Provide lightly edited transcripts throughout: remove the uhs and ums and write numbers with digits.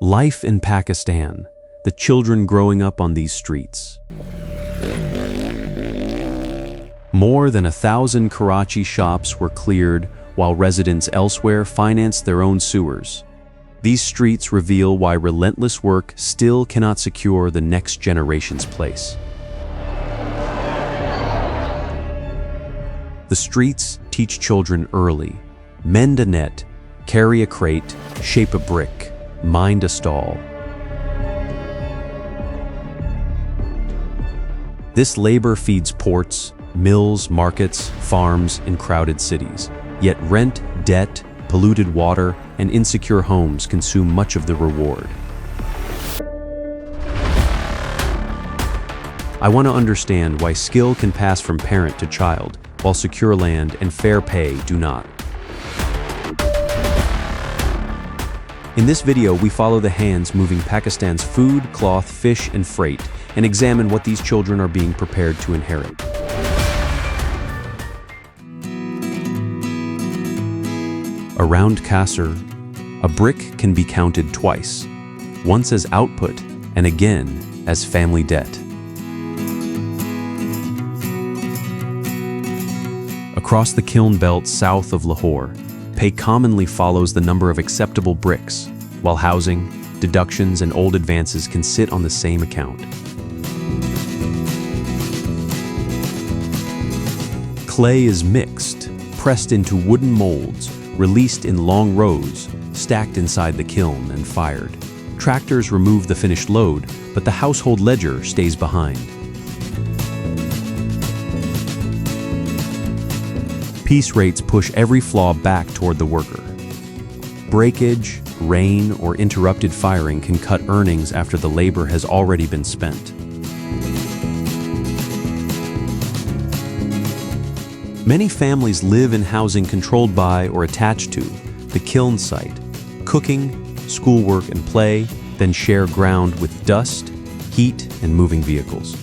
Life in Pakistan, the children growing up on these streets. More than 1,000 Karachi shops were cleared while residents elsewhere financed their own sewers. These streets reveal why relentless work still cannot secure the next generation's place. The streets teach children early: mend a net, carry a crate, shape a brick, mind a stall. This labor feeds ports, mills, markets, farms in crowded cities. Yet rent, debt, polluted water, and insecure homes consume much of the reward. I want to understand why skill can pass from parent to child, while secure land and fair pay do not. In this video, we follow the hands moving Pakistan's food, cloth, fish, and freight, and examine what these children are being prepared to inherit. Around Kasur, a brick can be counted twice, once as output and again as family debt. Across the kiln belt south of Lahore, pay commonly follows the number of acceptable bricks, while housing, deductions, and old advances can sit on the same account. Clay is mixed, pressed into wooden molds, released in long rows, stacked inside the kiln and fired. Tractors remove the finished load, but the household ledger stays behind. Piece rates push every flaw back toward the worker. Breakage, rain, or interrupted firing can cut earnings after the labor has already been spent. Many families live in housing controlled by or attached to the kiln site. Cooking, schoolwork, and play then share ground with dust, heat, and moving vehicles.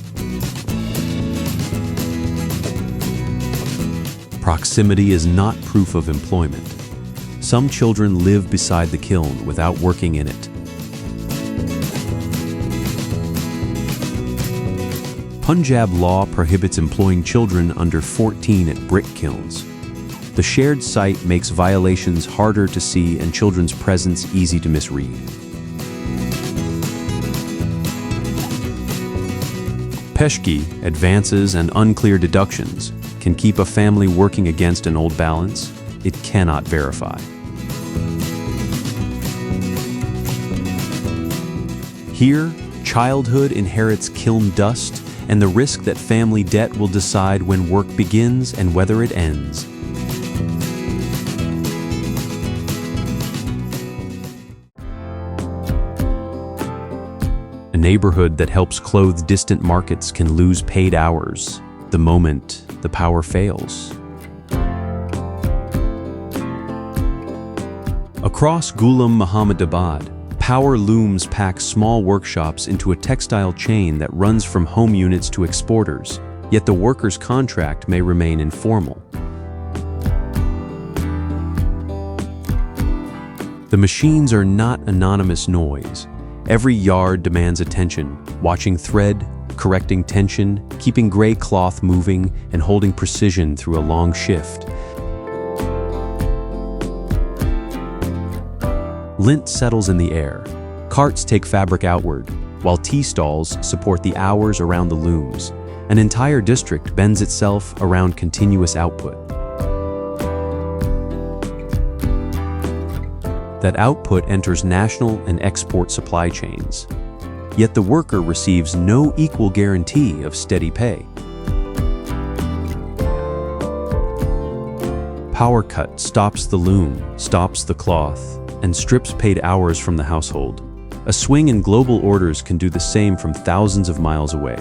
Proximity is not proof of employment. Some children live beside the kiln without working in it. Punjab law prohibits employing children under 14 at brick kilns. The shared site makes violations harder to see and children's presence easy to misread. Peshki, advances, and unclear deductions can keep a family working against an old balance it cannot verify. Here, childhood inherits kiln dust and the risk that family debt will decide when work begins and whether it ends. A neighborhood that helps clothe distant markets can lose paid hours the moment the power fails. Across Ghulam Mohammadabad, power looms pack small workshops into a textile chain that runs from home units to exporters, yet the worker's contract may remain informal. The machines are not anonymous noise. Every yard demands attention, watching thread, correcting tension, keeping gray cloth moving, and holding precision through a long shift. Lint settles in the air. Carts take fabric outward, while tea stalls support the hours around the looms. An entire district bends itself around continuous output. That output enters national and export supply chains. Yet the worker receives no equal guarantee of steady pay. Power cut stops the loom, stops the cloth, and strips paid hours from the household. A swing in global orders can do the same from thousands of miles away.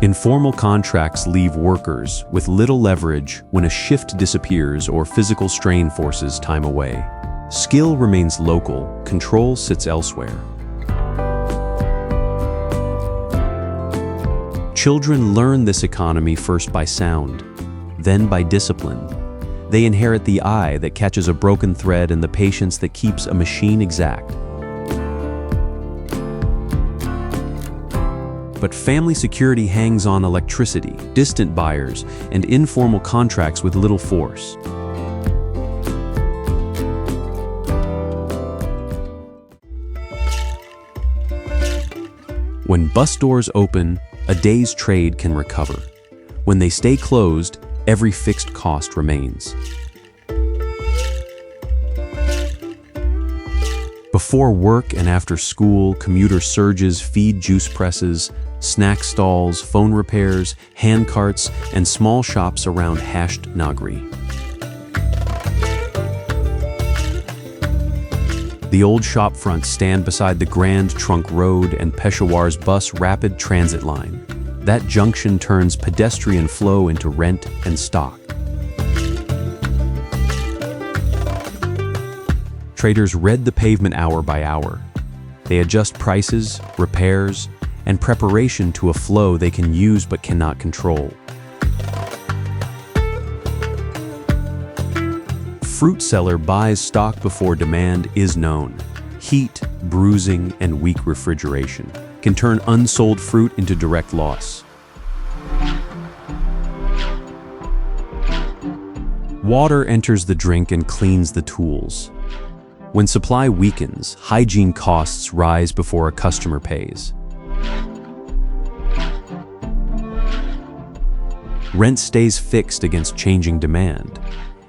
Informal contracts leave workers with little leverage when a shift disappears or physical strain forces time away. Skill remains local, control sits elsewhere. Children learn this economy first by sound, then by discipline. They inherit the eye that catches a broken thread and the patience that keeps a machine exact. But family security hangs on electricity, distant buyers, and informal contracts with little force. When bus doors open, a day's trade can recover. When they stay closed, every fixed cost remains. Before work and after school, commuter surges feed juice presses, snack stalls, phone repairs, hand carts, and small shops around hashed Nagri. The old shop fronts stand beside the Grand Trunk Road and Peshawar's bus rapid transit line. That junction turns pedestrian flow into rent and stock. Traders read the pavement hour by hour. They adjust prices, repairs, and preparation to a flow they can use but cannot control. Fruit seller buys stock before demand is known. Heat, bruising, and weak refrigeration can turn unsold fruit into direct loss. Water enters the drink and cleans the tools. When supply weakens, hygiene costs rise before a customer pays. Rent stays fixed against changing demand.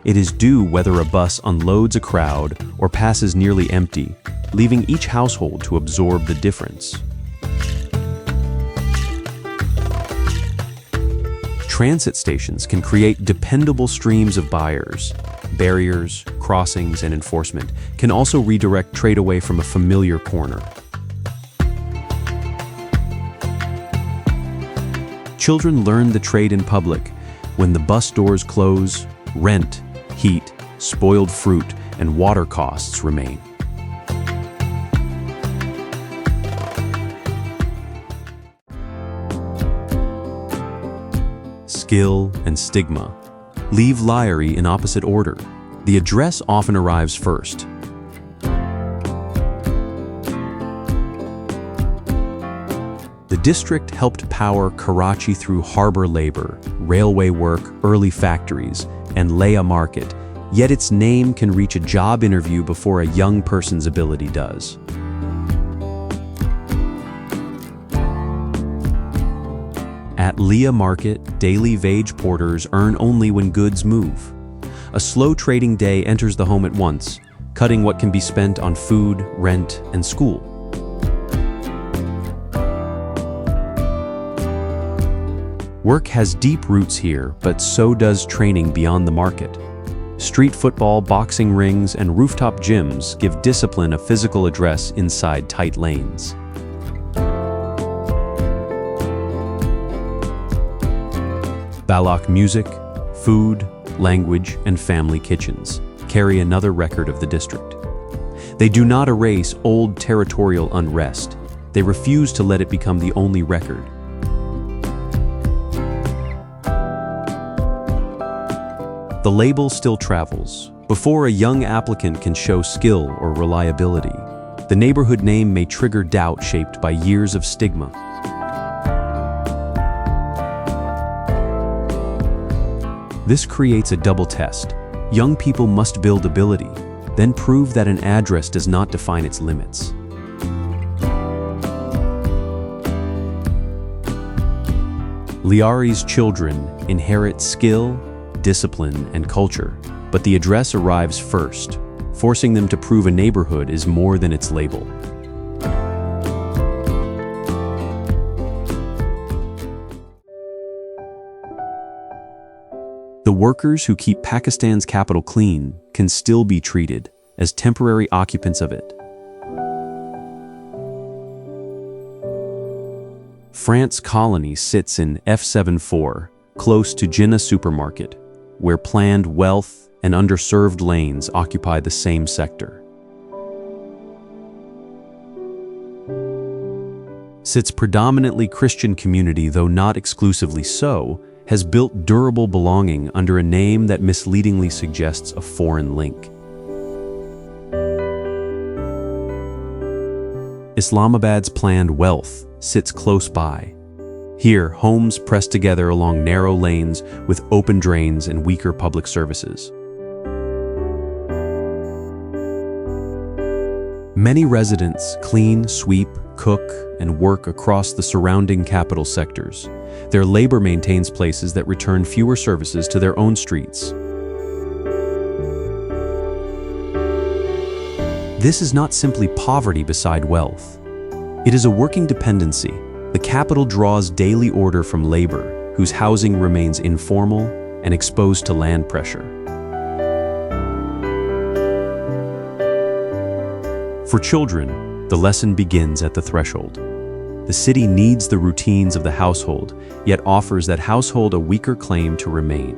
It is due whether a bus unloads a crowd or passes nearly empty, leaving each household to absorb the difference. Transit stations can create dependable streams of buyers. Barriers, crossings, and enforcement can also redirect trade away from a familiar corner. Children learn the trade in public. When the bus doors close, rent, heat, spoiled fruit, and water costs remain. Skill and stigma. Leave liary in opposite order. The address often arrives first. The district helped power Karachi through harbor labor, railway work, early factories, and Leia market, yet its name can reach a job interview before a young person's ability does. At Leia Market, daily wage porters earn only when goods move. A slow trading day enters the home at once, cutting what can be spent on food, rent, and school. Work has deep roots here, but so does training beyond the market. Street football, boxing rings, and rooftop gyms give discipline a physical address inside tight lanes. Balak music, food, language, and family kitchens carry another record of the district. They do not erase old territorial unrest. They refuse to let it become the only record. The label still travels. Before a young applicant can show skill or reliability, the neighborhood name may trigger doubt shaped by years of stigma. This creates a double test. Young people must build ability, then prove that an address does not define its limits. Liari's children inherit skill, discipline, and culture, but the address arrives first, forcing them to prove a neighborhood is more than its label. The workers who keep Pakistan's capital clean can still be treated as temporary occupants of it. France Colony sits in F74, close to Jinnah Supermarket, where planned wealth and underserved lanes occupy the same sector. Sits predominantly Christian community, though not exclusively so, has built durable belonging under a name that misleadingly suggests a foreign link. Islamabad's planned wealth sits close by. Here, homes press together along narrow lanes with open drains and weaker public services. Many residents clean, sweep, cook, and work across the surrounding capital sectors. Their labor maintains places that return fewer services to their own streets. This is not simply poverty beside wealth. It is a working dependency. The capital draws daily order from labor, whose housing remains informal and exposed to land pressure. For children, the lesson begins at the threshold. The city needs the routines of the household, yet offers that household a weaker claim to remain.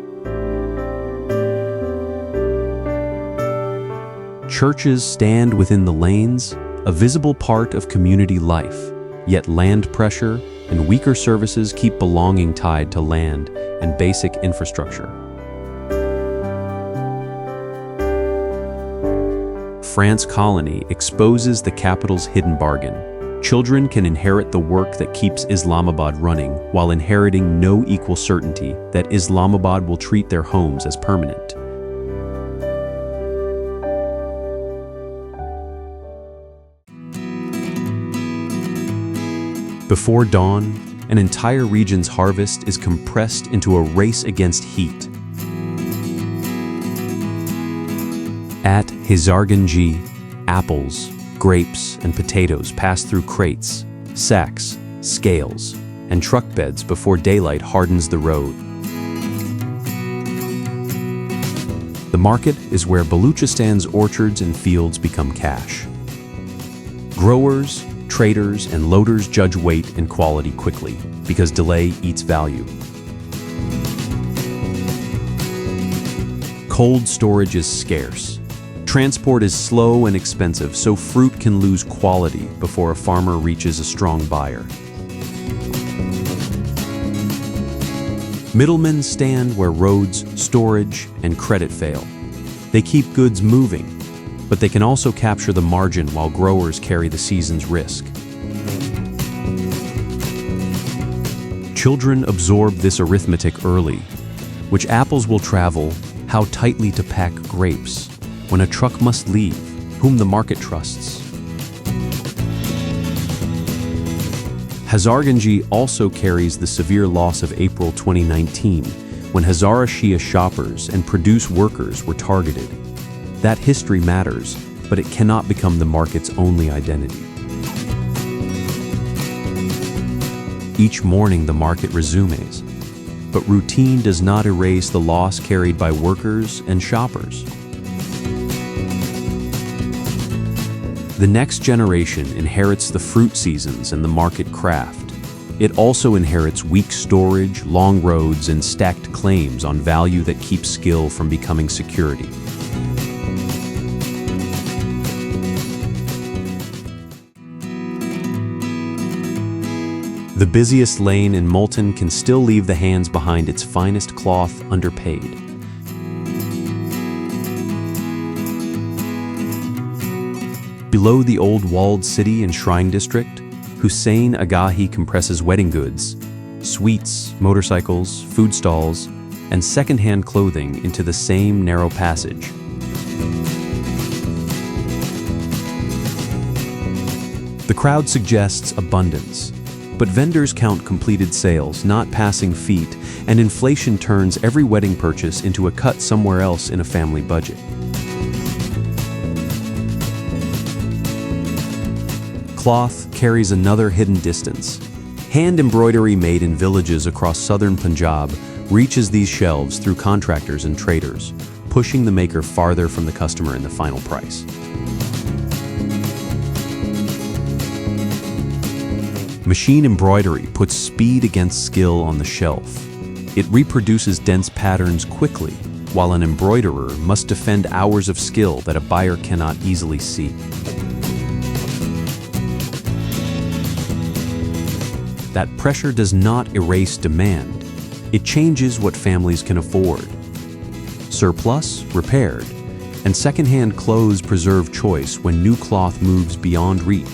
Churches stand within the lanes, a visible part of community life, yet land pressure and weaker services keep belonging tied to land and basic infrastructure. France Colony exposes the capital's hidden bargain. Children can inherit the work that keeps Islamabad running while inheriting no equal certainty that Islamabad will treat their homes as permanent. Before dawn, an entire region's harvest is compressed into a race against heat. At Hazarganji, apples, grapes, and potatoes pass through crates, sacks, scales, and truck beds before daylight hardens the road. The market is where Baluchistan's orchards and fields become cash. Growers, traders, and loaders judge weight and quality quickly, because delay eats value. Cold storage is scarce. Transport is slow and expensive, so fruit can lose quality before a farmer reaches a strong buyer. Middlemen stand where roads, storage, and credit fail. They keep goods moving, but they can also capture the margin while growers carry the season's risk. Children absorb this arithmetic early. Which apples will travel, how tightly to pack grapes, when a truck must leave, whom the market trusts. Hazarganji also carries the severe loss of April 2019, when Hazara Shia shoppers and produce workers were targeted. That history matters, but it cannot become the market's only identity. Each morning the market resumes, but routine does not erase the loss carried by workers and shoppers. The next generation inherits the fruit seasons and the market craft. It also inherits weak storage, long roads, and stacked claims on value that keep skill from becoming security. The busiest lane in Multan can still leave the hands behind its finest cloth underpaid. Below the old walled city and shrine district, Hussein Agahi compresses wedding goods, sweets, motorcycles, food stalls, and second-hand clothing into the same narrow passage. The crowd suggests abundance, but vendors count completed sales, not passing feet, and inflation turns every wedding purchase into a cut somewhere else in a family budget. Cloth carries another hidden distance. Hand embroidery made in villages across southern Punjab reaches these shelves through contractors and traders, pushing the maker farther from the customer in the final price. Machine embroidery puts speed against skill on the shelf. It reproduces dense patterns quickly, while an embroiderer must defend hours of skill that a buyer cannot easily see. That pressure does not erase demand. It changes what families can afford. Surplus, repaired, and second-hand clothes preserve choice when new cloth moves beyond reach.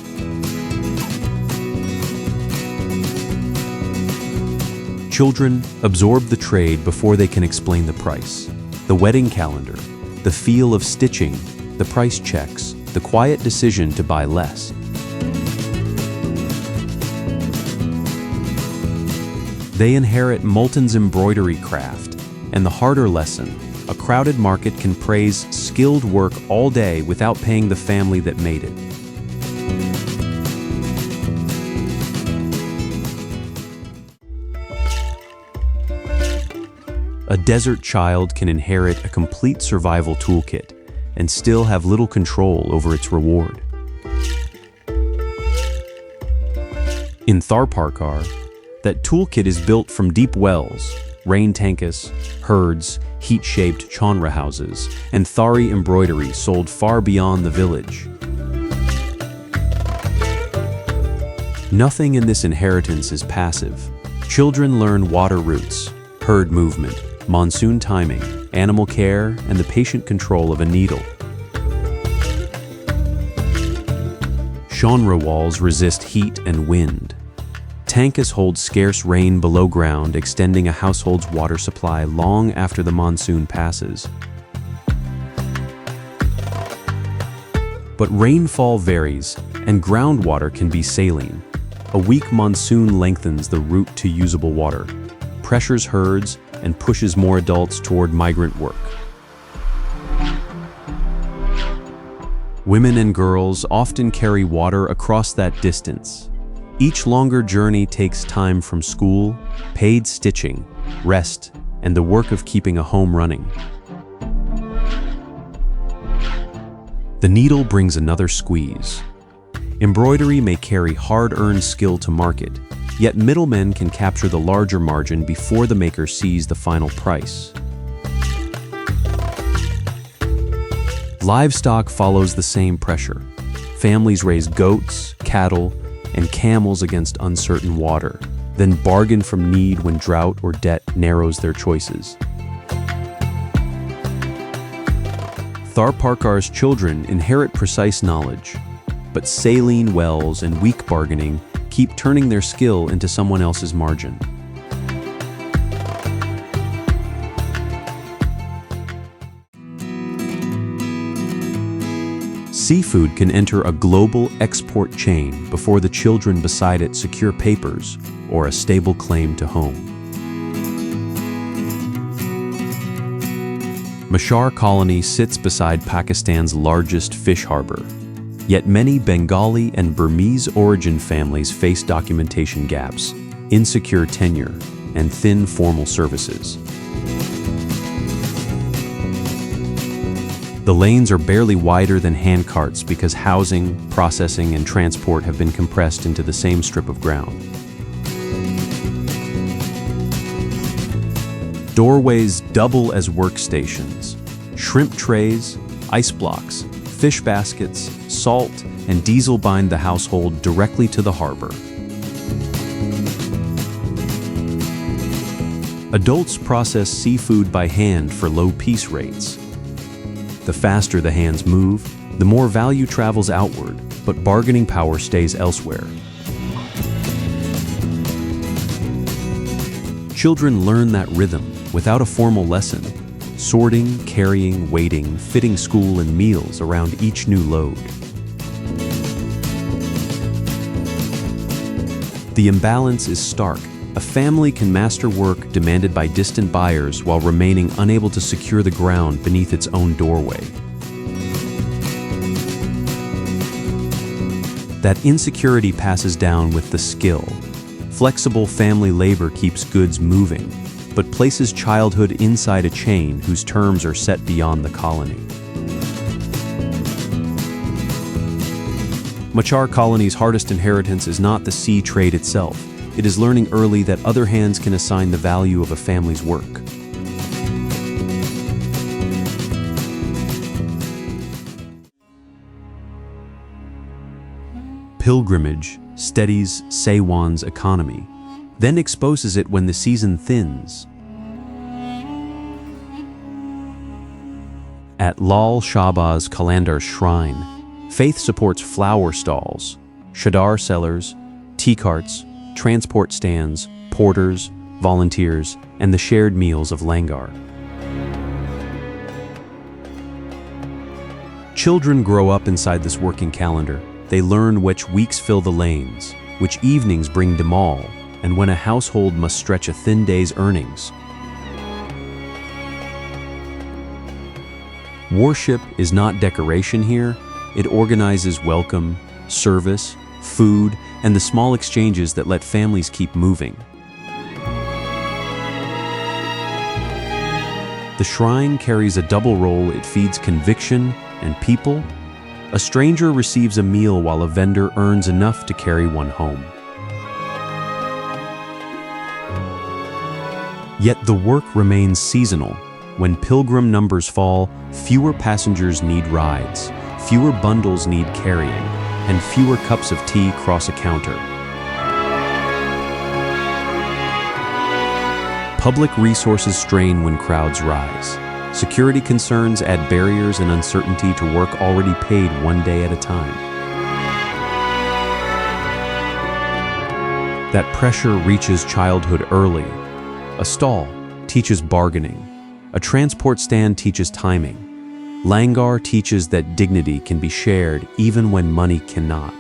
Children absorb the trade before they can explain the price. The wedding calendar, the feel of stitching, the price checks, the quiet decision to buy less. They inherit Moulton's embroidery craft, and the harder lesson: a crowded market can praise skilled work all day without paying the family that made it. A desert child can inherit a complete survival toolkit and still have little control over its reward. In Tharparkar, that toolkit is built from deep wells, rain tankas, herds, heat-shaped chanra houses, and thari embroidery sold far beyond the village. Nothing in this inheritance is passive. Children learn water routes, herd movement, monsoon timing, animal care, and the patient control of a needle. Chanra walls resist heat and wind. Tankas hold scarce rain below ground, extending a household's water supply long after the monsoon passes. But rainfall varies, and groundwater can be saline. A weak monsoon lengthens the route to usable water, pressures herds, and pushes more adults toward migrant work. Women and girls often carry water across that distance. Each longer journey takes time from school, paid stitching, rest, and the work of keeping a home running. The needle brings another squeeze. Embroidery may carry hard-earned skill to market, yet middlemen can capture the larger margin before the maker sees the final price. Livestock follows the same pressure. Families raise goats, cattle, and camels against uncertain water, then bargain from need when drought or debt narrows their choices. Tharparkar's children inherit precise knowledge, but saline wells and weak bargaining keep turning their skill into someone else's margin. Seafood can enter a global export chain before the children beside it secure papers or a stable claim to home. Peshawar colony sits beside Pakistan's largest fish harbor. Yet many Bengali and Burmese origin families face documentation gaps, insecure tenure, and thin formal services. The lanes are barely wider than handcarts because housing, processing, and transport have been compressed into the same strip of ground. Doorways double as workstations. Shrimp trays, ice blocks, fish baskets, salt, and diesel bind the household directly to the harbor. Adults process seafood by hand for low piece rates. The faster the hands move, the more value travels outward, but bargaining power stays elsewhere. Children learn that rhythm without a formal lesson, sorting, carrying, waiting, fitting school and meals around each new load. The imbalance is stark. A family can master work demanded by distant buyers while remaining unable to secure the ground beneath its own doorway. That insecurity passes down with the skill. Flexible family labor keeps goods moving, but places childhood inside a chain whose terms are set beyond the colony. Peshawar colony's hardest inheritance is not the sea trade itself. It is learning early that other hands can assign the value of a family's work. Pilgrimage steadies Saiwan's economy, then exposes it when the season thins, At Lal Shahbaz Qalandar's shrine, faith supports flower stalls, chadar sellers, tea carts, transport stands, porters, volunteers, and the shared meals of langar. Children grow up inside this working calendar. They learn which weeks fill the lanes, which evenings bring demal, and when a household must stretch a thin day's earnings. Worship is not decoration here. It organizes welcome, service, food, and the small exchanges that let families keep moving. The shrine carries a double role. It feeds conviction and people. A stranger receives a meal while a vendor earns enough to carry one home. Yet the work remains seasonal. When pilgrim numbers fall, fewer passengers need rides, fewer bundles need carrying, and fewer cups of tea cross a counter. Public resources strain when crowds rise. Security concerns add barriers and uncertainty to work already paid one day at a time. That pressure reaches childhood early. A stall teaches bargaining. A transport stand teaches timing. Langar teaches that dignity can be shared even when money cannot.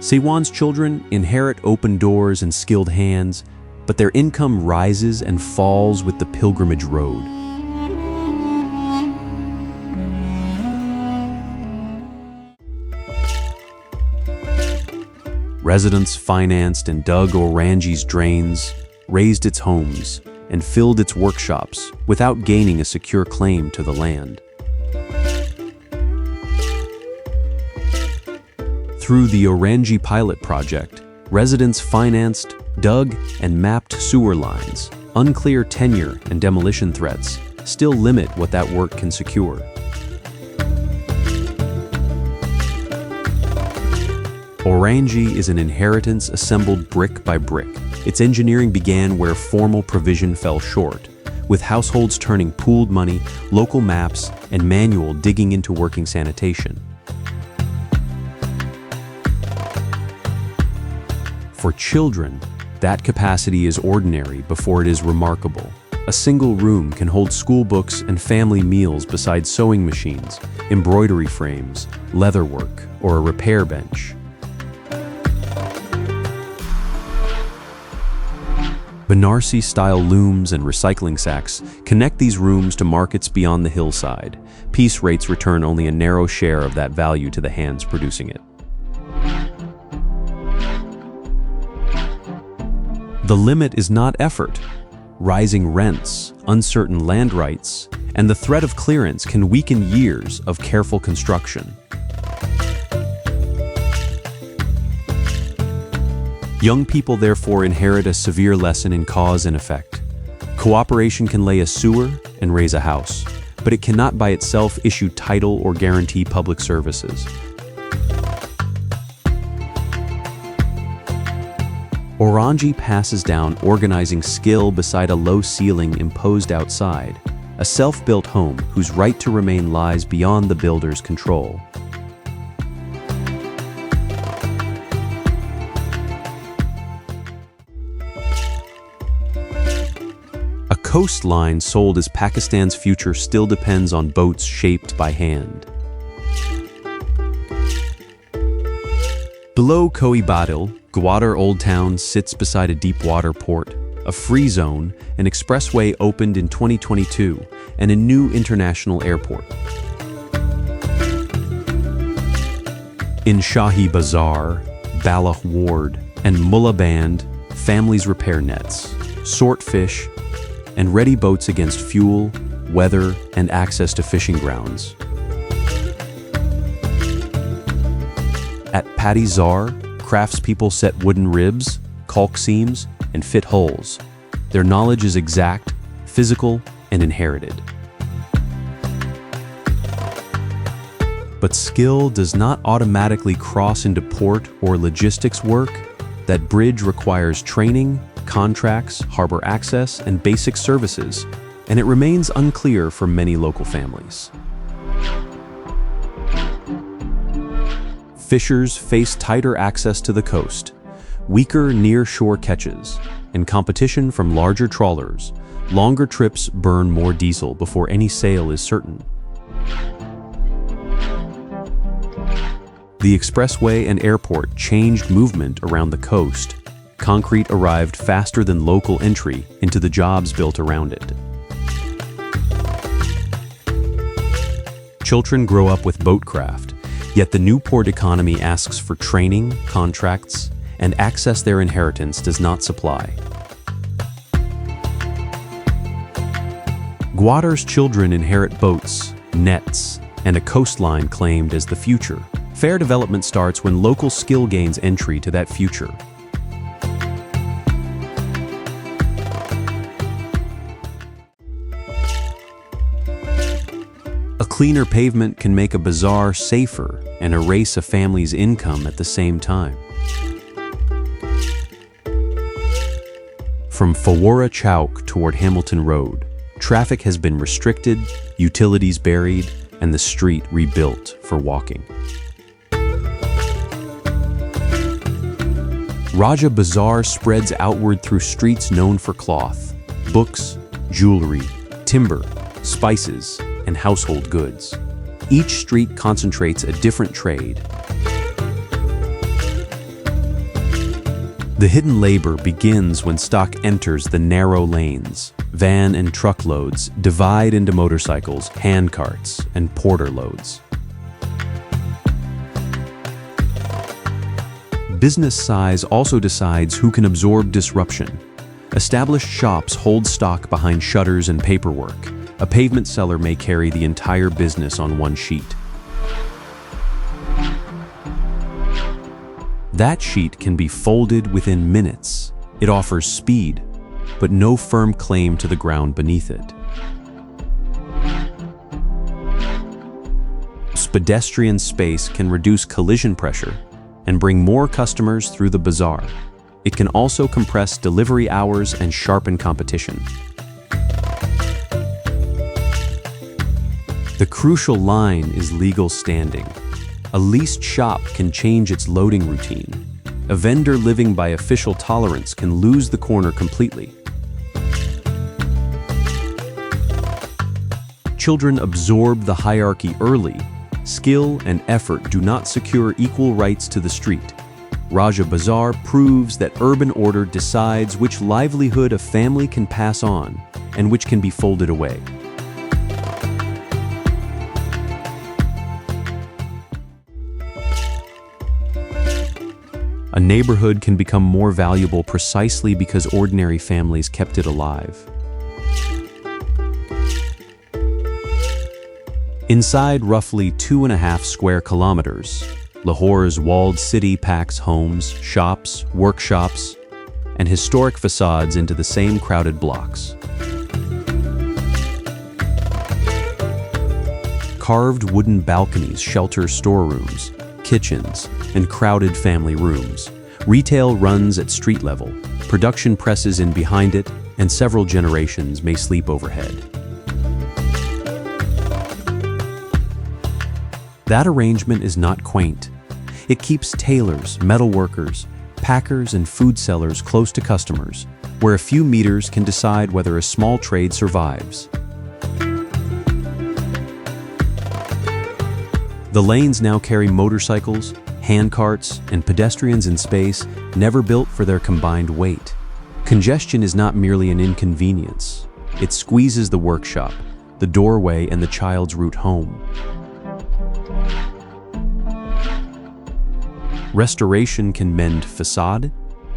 Siwan's children inherit open doors and skilled hands, but their income rises and falls with the pilgrimage road. Residents financed and dug Oranji's drains, raised its homes, and filled its workshops without gaining a secure claim to the land. Through the Oranji pilot project, residents financed, dug, and mapped sewer lines. Unclear tenure and demolition threats still limit what that work can secure. Oranji is an inheritance assembled brick by brick. Its engineering began where formal provision fell short, with households turning pooled money, local maps, and manual digging into working sanitation. For children, that capacity is ordinary before it is remarkable. A single room can hold school books and family meals beside sewing machines, embroidery frames, leatherwork, or a repair bench. Banarsi-style looms and recycling sacks connect these rooms to markets beyond the hillside. Piece rates return only a narrow share of that value to the hands producing it. The limit is not effort. Rising rents, uncertain land rights, and the threat of clearance can weaken years of careful construction. Young people therefore inherit a severe lesson in cause and effect. Cooperation can lay a sewer and raise a house, but it cannot by itself issue title or guarantee public services. Oranji passes down organizing skill beside a low ceiling imposed outside, a self-built home whose right to remain lies beyond the builder's control. A coastline sold as Pakistan's future still depends on boats shaped by hand. Below Koi Badil, Gwadar Old Town sits beside a deep water port, a free zone, an expressway opened in 2022, and a new international airport. In Shahi Bazaar, Balagh Ward, and Mullah Band, families repair nets, sort fish, and ready boats against fuel, weather, and access to fishing grounds. At Paddy Zar, craftspeople set wooden ribs, caulk seams, and fit holes. Their knowledge is exact, physical, and inherited. But skill does not automatically cross into port or logistics work. That bridge requires training, contracts, harbor access, and basic services, and it remains unclear for many local families. Fishers face tighter access to the coast, weaker near-shore catches, and competition from larger trawlers. Longer trips burn more diesel before any sale is certain. The expressway and airport changed movement around the coast. Concrete arrived faster than local entry into the jobs built around it. Children grow up with boatcraft, yet the new port economy asks for training, contracts, and access their inheritance does not supply. Gwadar's children inherit boats, nets, and a coastline claimed as the future. Fair development starts when local skill gains entry to that future. A cleaner pavement can make a bazaar safer and erase a family's income at the same time. From Fawara Chowk toward Hamilton Road, traffic has been restricted, utilities buried, and the street rebuilt for walking. Raja Bazaar spreads outward through streets known for cloth, books, jewelry, timber, spices, and household goods. Each street concentrates a different trade. The hidden labor begins when stock enters the narrow lanes. Van and truckloads divide into motorcycles, hand carts, and porter loads. Business size also decides who can absorb disruption. Established shops hold stock behind shutters and paperwork. A pavement seller may carry the entire business on one sheet. That sheet can be folded within minutes. It offers speed, but no firm claim to the ground beneath it. Pedestrian space can reduce collision pressure and bring more customers through the bazaar. It can also compress delivery hours and sharpen competition. The crucial line is legal standing. A leased shop can change its loading routine. A vendor living by official tolerance can lose the corner completely. Children absorb the hierarchy early. Skill and effort do not secure equal rights to the street. Raja Bazaar proves that urban order decides which livelihood a family can pass on and which can be folded away. A neighborhood can become more valuable precisely because ordinary families kept it alive. Inside roughly 2.5 square kilometers, Lahore's walled city packs homes, shops, workshops, and historic facades into the same crowded blocks. Carved wooden balconies shelter storerooms, kitchens, and crowded family rooms. Retail runs at street level, production presses in behind it, and several generations may sleep overhead. That arrangement is not quaint. It keeps tailors, metalworkers, packers, and food sellers close to customers, where a few meters can decide whether a small trade survives. The lanes now carry motorcycles, hand carts, and pedestrians in space never built for their combined weight. Congestion is not merely an inconvenience. It squeezes the workshop, the doorway, and the child's route home. Restoration can mend facade,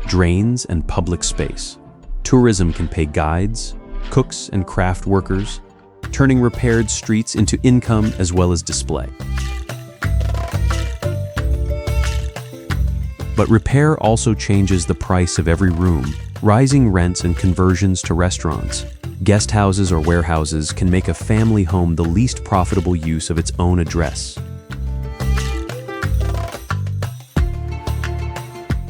drains, and public space. Tourism can pay guides, cooks, and craft workers, turning repaired streets into income as well as display. But repair also changes the price of every room. Rising rents and conversions to restaurants, guest houses or warehouses can make a family home the least profitable use of its own address.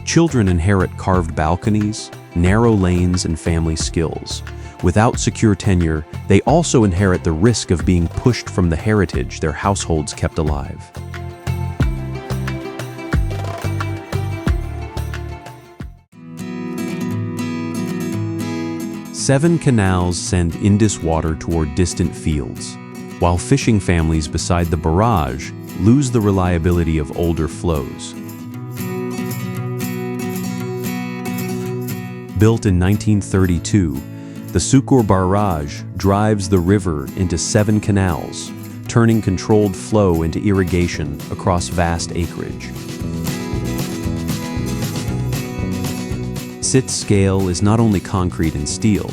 Children inherit carved balconies, narrow lanes, and family skills. Without secure tenure, they also inherit the risk of being pushed from the heritage their households kept alive. Seven canals send Indus water toward distant fields, while fishing families beside the barrage lose the reliability of older flows. Built in 1932, the Sukur barrage drives the river into 7 canals, turning controlled flow into irrigation across vast acreage. SIT's scale is not only concrete and steel,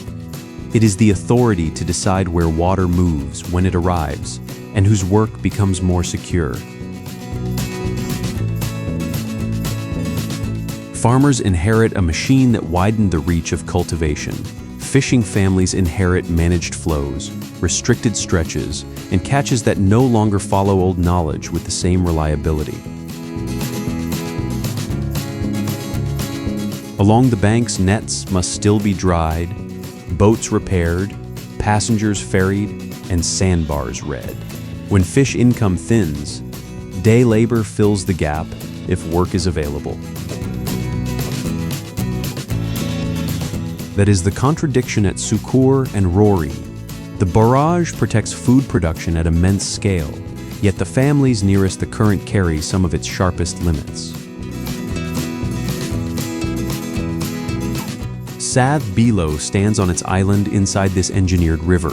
it is the authority to decide where water moves when it arrives and whose work becomes more secure. Farmers inherit a machine that widened the reach of cultivation. Fishing families inherit managed flows, restricted stretches, and catches that no longer follow old knowledge with the same reliability. Along the banks, nets must still be dried, boats repaired, passengers ferried, and sandbars read. When fish income thins, day labor fills the gap if work is available. That is the contradiction at Sukur and Rory. The barrage protects food production at immense scale, yet the families nearest the current carry some of its sharpest limits. Sath Bilo stands on its island inside this engineered river.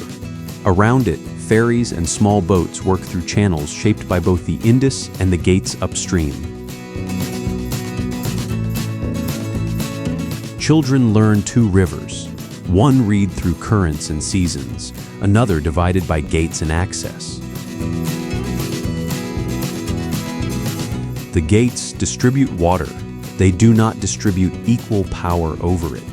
Around it, ferries and small boats work through channels shaped by both the Indus and the gates upstream. Children learn 2 rivers, one read through currents and seasons, another divided by gates and access. The gates distribute water, they do not distribute equal power over it.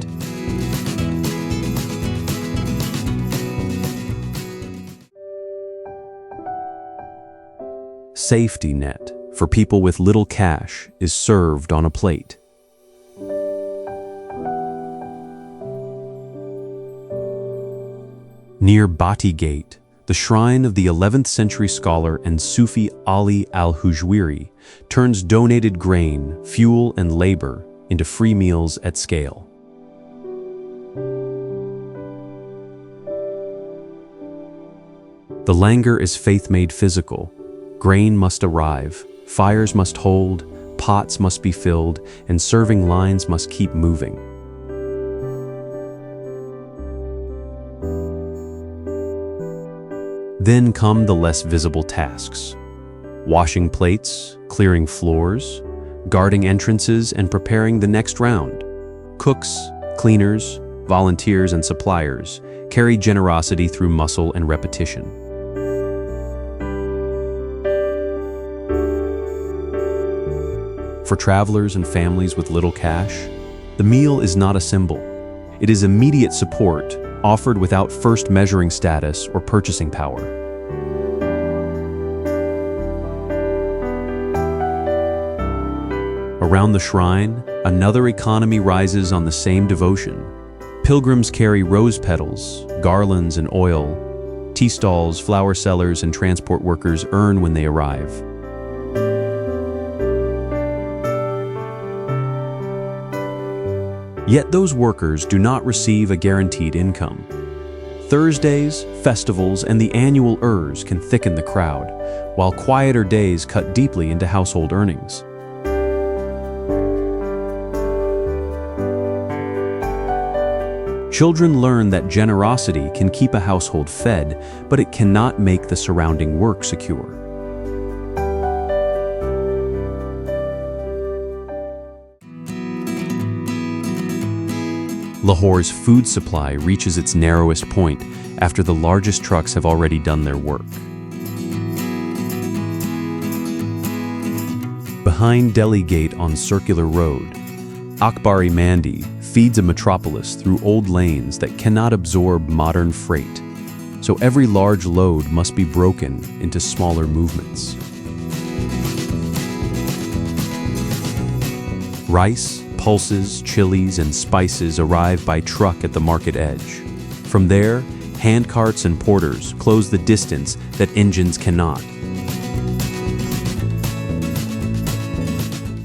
Safety net for people with little cash is served on a plate. Near Bati Gate, the shrine of the 11th century scholar and Sufi Ali al-Hujwiri turns donated grain, fuel, and labor into free meals at scale. The langar is faith made physical. Grain must arrive, fires must hold, pots must be filled, and serving lines must keep moving. Then come the less visible tasks: washing plates, clearing floors, guarding entrances, and preparing the next round. Cooks, cleaners, volunteers, and suppliers carry generosity through muscle and repetition. For travelers and families with little cash, the meal is not a symbol. It is immediate support, offered without first measuring status or purchasing power. Around the shrine, another economy rises on the same devotion. Pilgrims carry rose petals, garlands, and oil. Tea stalls, flower sellers, and transport workers earn when they arrive. Yet those workers do not receive a guaranteed income. Thursdays, festivals, and the annual Urs can thicken the crowd, while quieter days cut deeply into household earnings. Children learn that generosity can keep a household fed, but it cannot make the surrounding work secure. Lahore's food supply reaches its narrowest point after the largest trucks have already done their work. Behind Delhi Gate on Circular Road, Akbari Mandi feeds a metropolis through old lanes that cannot absorb modern freight, so every large load must be broken into smaller movements. Rice, Pulses, chilies, and spices arrive by truck at the market edge. From there, handcarts and porters close the distance that engines cannot.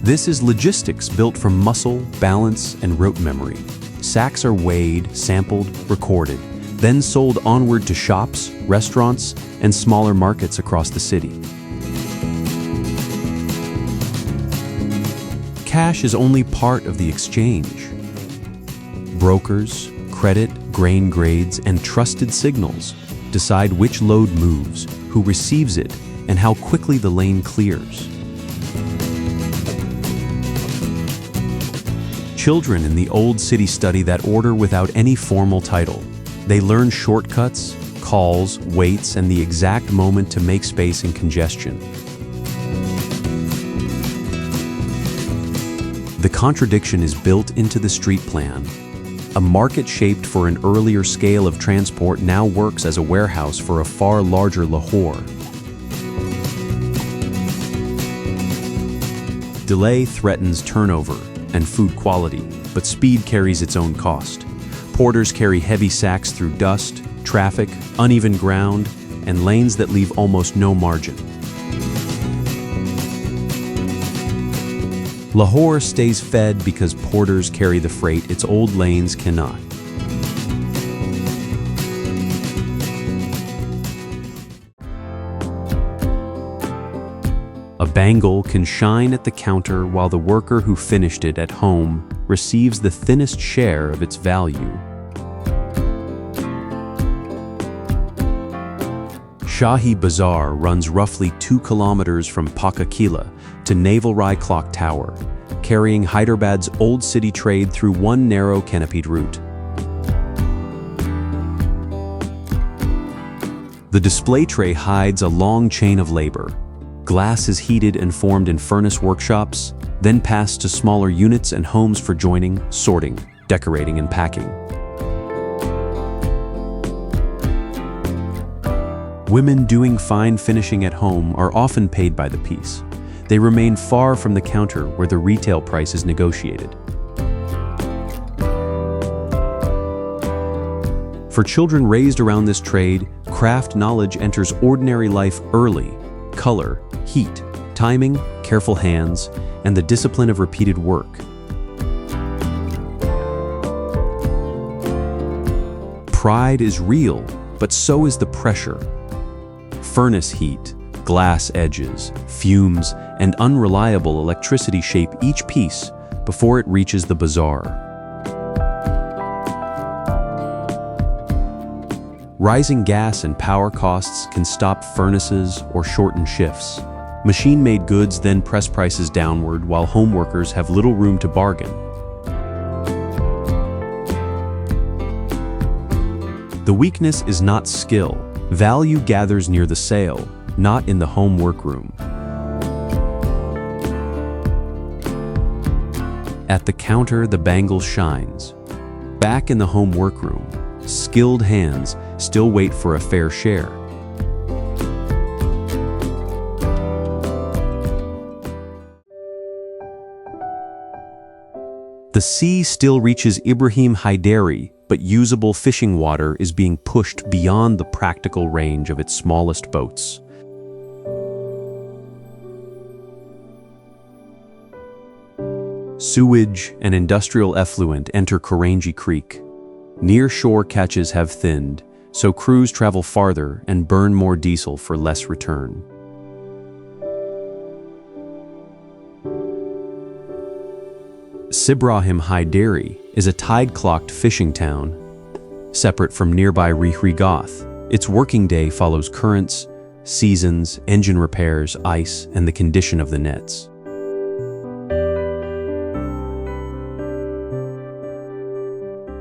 This is logistics built from muscle, balance, and rote memory. Sacks are weighed, sampled, recorded, then sold onward to shops, restaurants, and smaller markets across the city. Cash is only part of the exchange. Brokers, credit, grain grades, and trusted signals decide which load moves, who receives it, and how quickly the lane clears. Children in the old city study that order without any formal title. They learn shortcuts, calls, waits, and the exact moment to make space in congestion. The contradiction is built into the street plan. A market shaped for an earlier scale of transport now works as a warehouse for a far larger Lahore. Delay threatens turnover and food quality, but speed carries its own cost. Porters carry heavy sacks through dust, traffic, uneven ground, and lanes that leave almost no margin. Lahore stays fed because porters carry the freight its old lanes cannot. A bangle can shine at the counter while the worker who finished it at home receives the thinnest share of its value. Shahi Bazaar runs roughly 2 kilometers from Pakka Kila to Naval Rai Clock Tower, carrying Hyderabad's old city trade through one narrow canopied route. The display tray hides a long chain of labor. Glass is heated and formed in furnace workshops, then passed to smaller units and homes for joining, sorting, decorating, and packing. Women doing fine finishing at home are often paid by the piece. They remain far from the counter where the retail price is negotiated. For children raised around this trade, craft knowledge enters ordinary life early. Color, heat, timing, careful hands, and the discipline of repeated work. Pride is real, but so is the pressure. Furnace heat, glass edges, fumes, and unreliable electricity shape each piece before it reaches the bazaar. Rising gas and power costs can stop furnaces or shorten shifts. Machine-made goods then press prices downward while home workers have little room to bargain. The weakness is not skill. Value gathers near the sale, not in the home workroom. At the counter, the bangle shines. Back in the home workroom, skilled hands still wait for a fair share. The sea still reaches Ibrahim Haidari, but usable fishing water is being pushed beyond the practical range of its smallest boats. Sewage and industrial effluent enter Karanji Creek. Near-shore catches have thinned, so crews travel farther and burn more diesel for less return. Sibrahim Haidari is a tide-clocked fishing town. Separate from nearby Rihri Goth, its working day follows currents, seasons, engine repairs, ice, and the condition of the nets.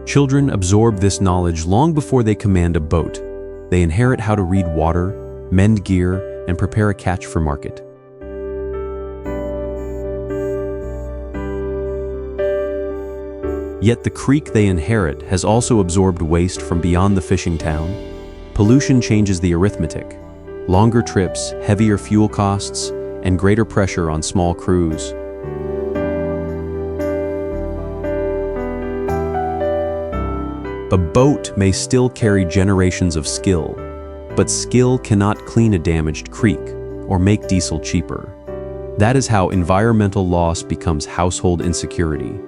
Children absorb this knowledge long before they command a boat. They inherit how to read water, mend gear, and prepare a catch for market. Yet the creek they inherit has also absorbed waste from beyond the fishing town. Pollution changes the arithmetic. Longer trips, heavier fuel costs, and greater pressure on small crews. A boat may still carry generations of skill, but skill cannot clean a damaged creek or make diesel cheaper. That is how environmental loss becomes household insecurity.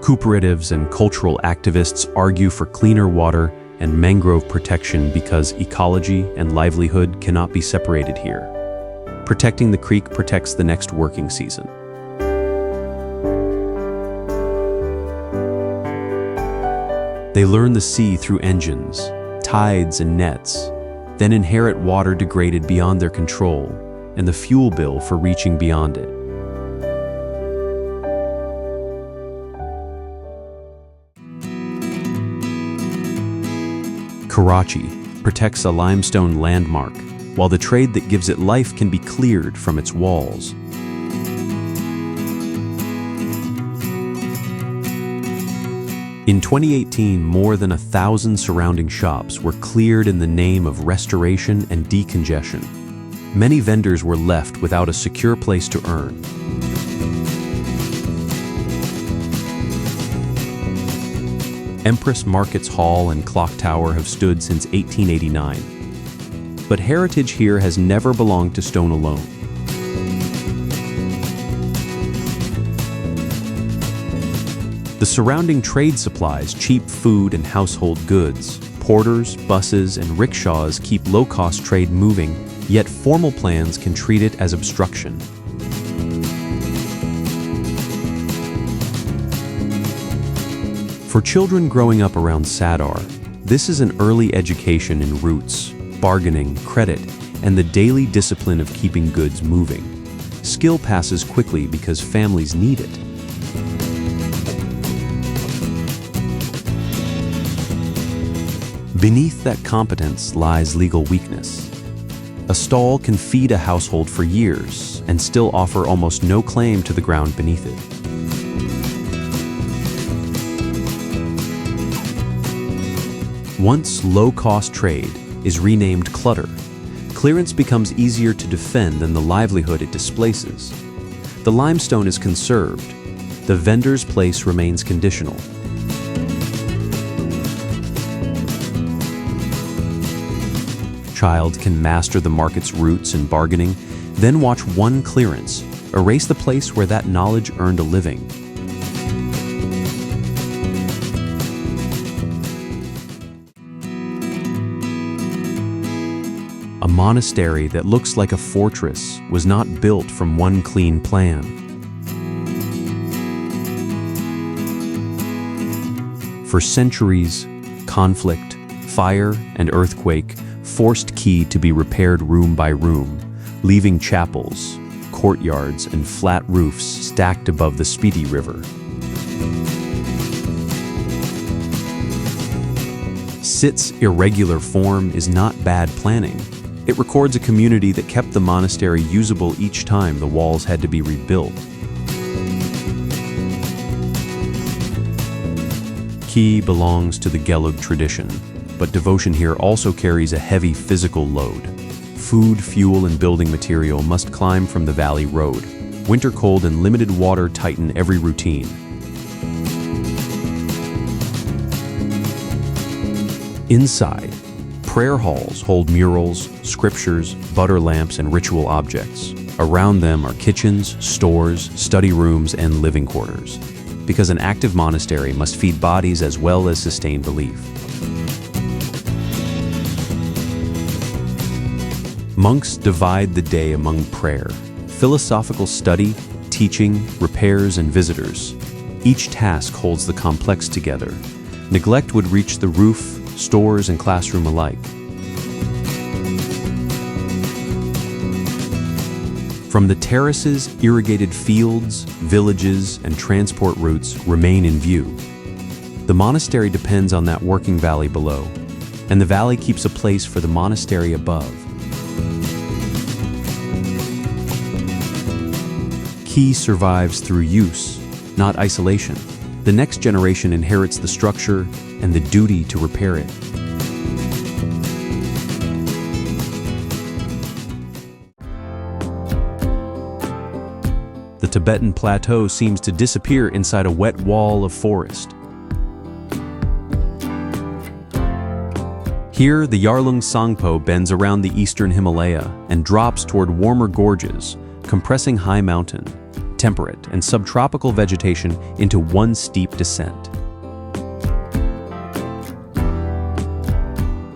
Cooperatives and cultural activists argue for cleaner water and mangrove protection because ecology and livelihood cannot be separated here. Protecting the creek protects the next working season. They learn the sea through engines, tides and nets, then inherit water degraded beyond their control and the fuel bill for reaching beyond it. Karachi protects a limestone landmark, while the trade that gives it life can be cleared from its walls. In 2018, more than 1,000 surrounding shops were cleared in the name of restoration and decongestion. Many vendors were left without a secure place to earn. Empress Markets Hall and Clock Tower have stood since 1889. But heritage here has never belonged to stone alone. The surrounding trade supplies cheap food and household goods. Porters, buses, and rickshaws keep low-cost trade moving, yet formal plans can treat it as obstruction. For children growing up around Sadar, this is an early education in roots, bargaining, credit, and the daily discipline of keeping goods moving. Skill passes quickly because families need it. Beneath that competence lies legal weakness. A stall can feed a household for years and still offer almost no claim to the ground beneath it. Once low-cost trade is renamed clutter, clearance becomes easier to defend than the livelihood it displaces. The limestone is conserved. The vendor's place remains conditional. Child can master the market's roots and bargaining, then watch one clearance, erase the place where that knowledge earned a living. A monastery that looks like a fortress was not built from one clean plan. For centuries, conflict, fire, and earthquake forced Key to be repaired room by room, leaving chapels, courtyards, and flat roofs stacked above the Spiti River. Sit's irregular form is not bad planning. It records a community that kept the monastery usable each time the walls had to be rebuilt. Key belongs to the Gelug tradition, but devotion here also carries a heavy physical load. Food, fuel, and building material must climb from the valley road. Winter cold and limited water tighten every routine. Inside, prayer halls hold murals, scriptures, butter lamps, and ritual objects. Around them are kitchens, stores, study rooms, and living quarters, because an active monastery must feed bodies as well as sustain belief. Monks divide the day among prayer, philosophical study, teaching, repairs, and visitors. Each task holds the complex together. Neglect would reach the roof, stores, and classroom alike. From the terraces, irrigated fields, villages, and transport routes remain in view. The monastery depends on that working valley below, and the valley keeps a place for the monastery above. Key survives through use, not isolation. The next generation inherits the structure and the duty to repair it. The Tibetan plateau seems to disappear inside a wet wall of forest. Here, the Yarlung Sangpo bends around the eastern Himalaya and drops toward warmer gorges, compressing high mountain, temperate, and subtropical vegetation into one steep descent.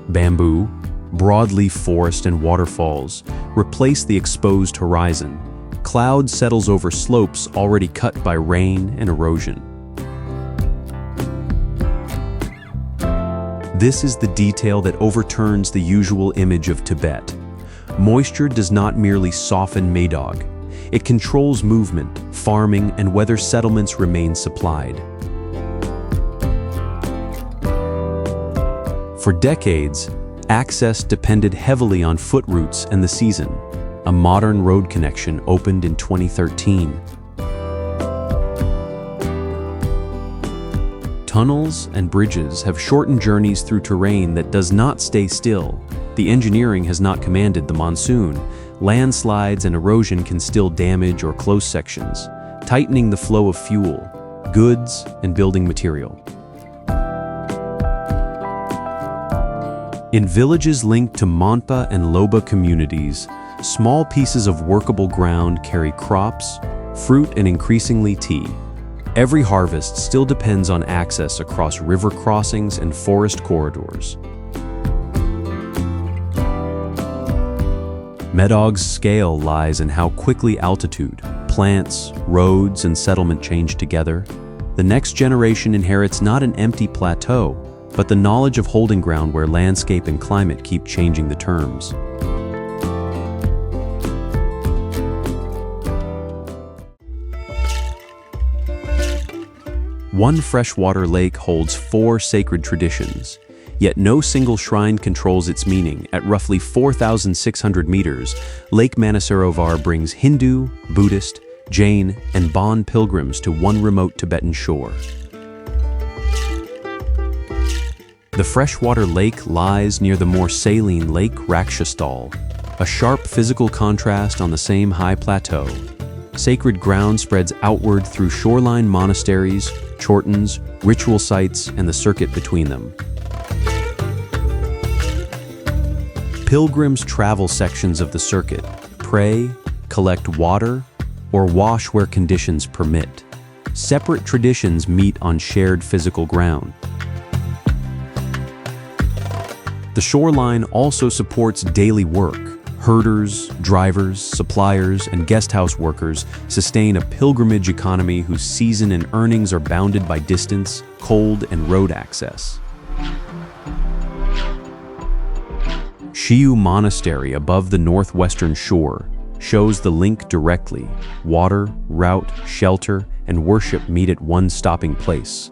Bamboo, broadleaf forest, and waterfalls replace the exposed horizon. Cloud settles over slopes already cut by rain and erosion. This is the detail that overturns the usual image of Tibet. Moisture does not merely soften Maydog. It controls movement, farming, and whether settlements remain supplied. For decades, access depended heavily on foot routes and the season. A modern road connection opened in 2013. Tunnels and bridges have shortened journeys through terrain that does not stay still. The engineering has not commanded the monsoon. Landslides and erosion can still damage or close sections, tightening the flow of fuel, goods, and building material. In villages linked to Monpa and Loba communities, small pieces of workable ground carry crops, fruit, and increasingly tea. Every harvest still depends on access across river crossings and forest corridors. Maydog's scale lies in how quickly altitude, plants, roads, and settlement change together. The next generation inherits not an empty plateau, but the knowledge of holding ground where landscape and climate keep changing the terms. One freshwater lake holds 4 sacred traditions, yet no single shrine controls its meaning. At roughly 4,600 meters, Lake Manasarovar brings Hindu, Buddhist, Jain, and Bon pilgrims to one remote Tibetan shore. The freshwater lake lies near the more saline Lake Rakshastal, a sharp physical contrast on the same high plateau. Sacred ground spreads outward through shoreline monasteries, chortens, ritual sites, and the circuit between them. Pilgrims travel sections of the circuit, pray, collect water, or wash where conditions permit. Separate traditions meet on shared physical ground. The shoreline also supports daily work. Herders, drivers, suppliers, and guesthouse workers sustain a pilgrimage economy whose season and earnings are bounded by distance, cold, and road access. Shiu Monastery above the northwestern shore shows the link directly. Water, route, shelter, and worship meet at one stopping place.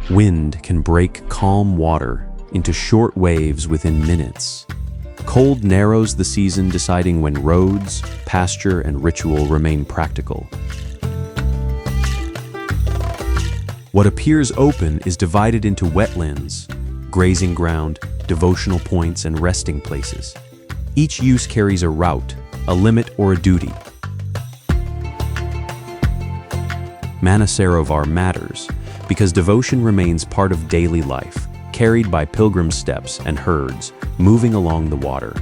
Wind can break calm water into short waves within minutes. Cold narrows the season, deciding when roads, pasture, and ritual remain practical. What appears open is divided into wetlands, grazing ground, devotional points, and resting places. Each use carries a route, a limit, or a duty. Manasarovar matters because devotion remains part of daily life, carried by pilgrim steps and herds moving along the water.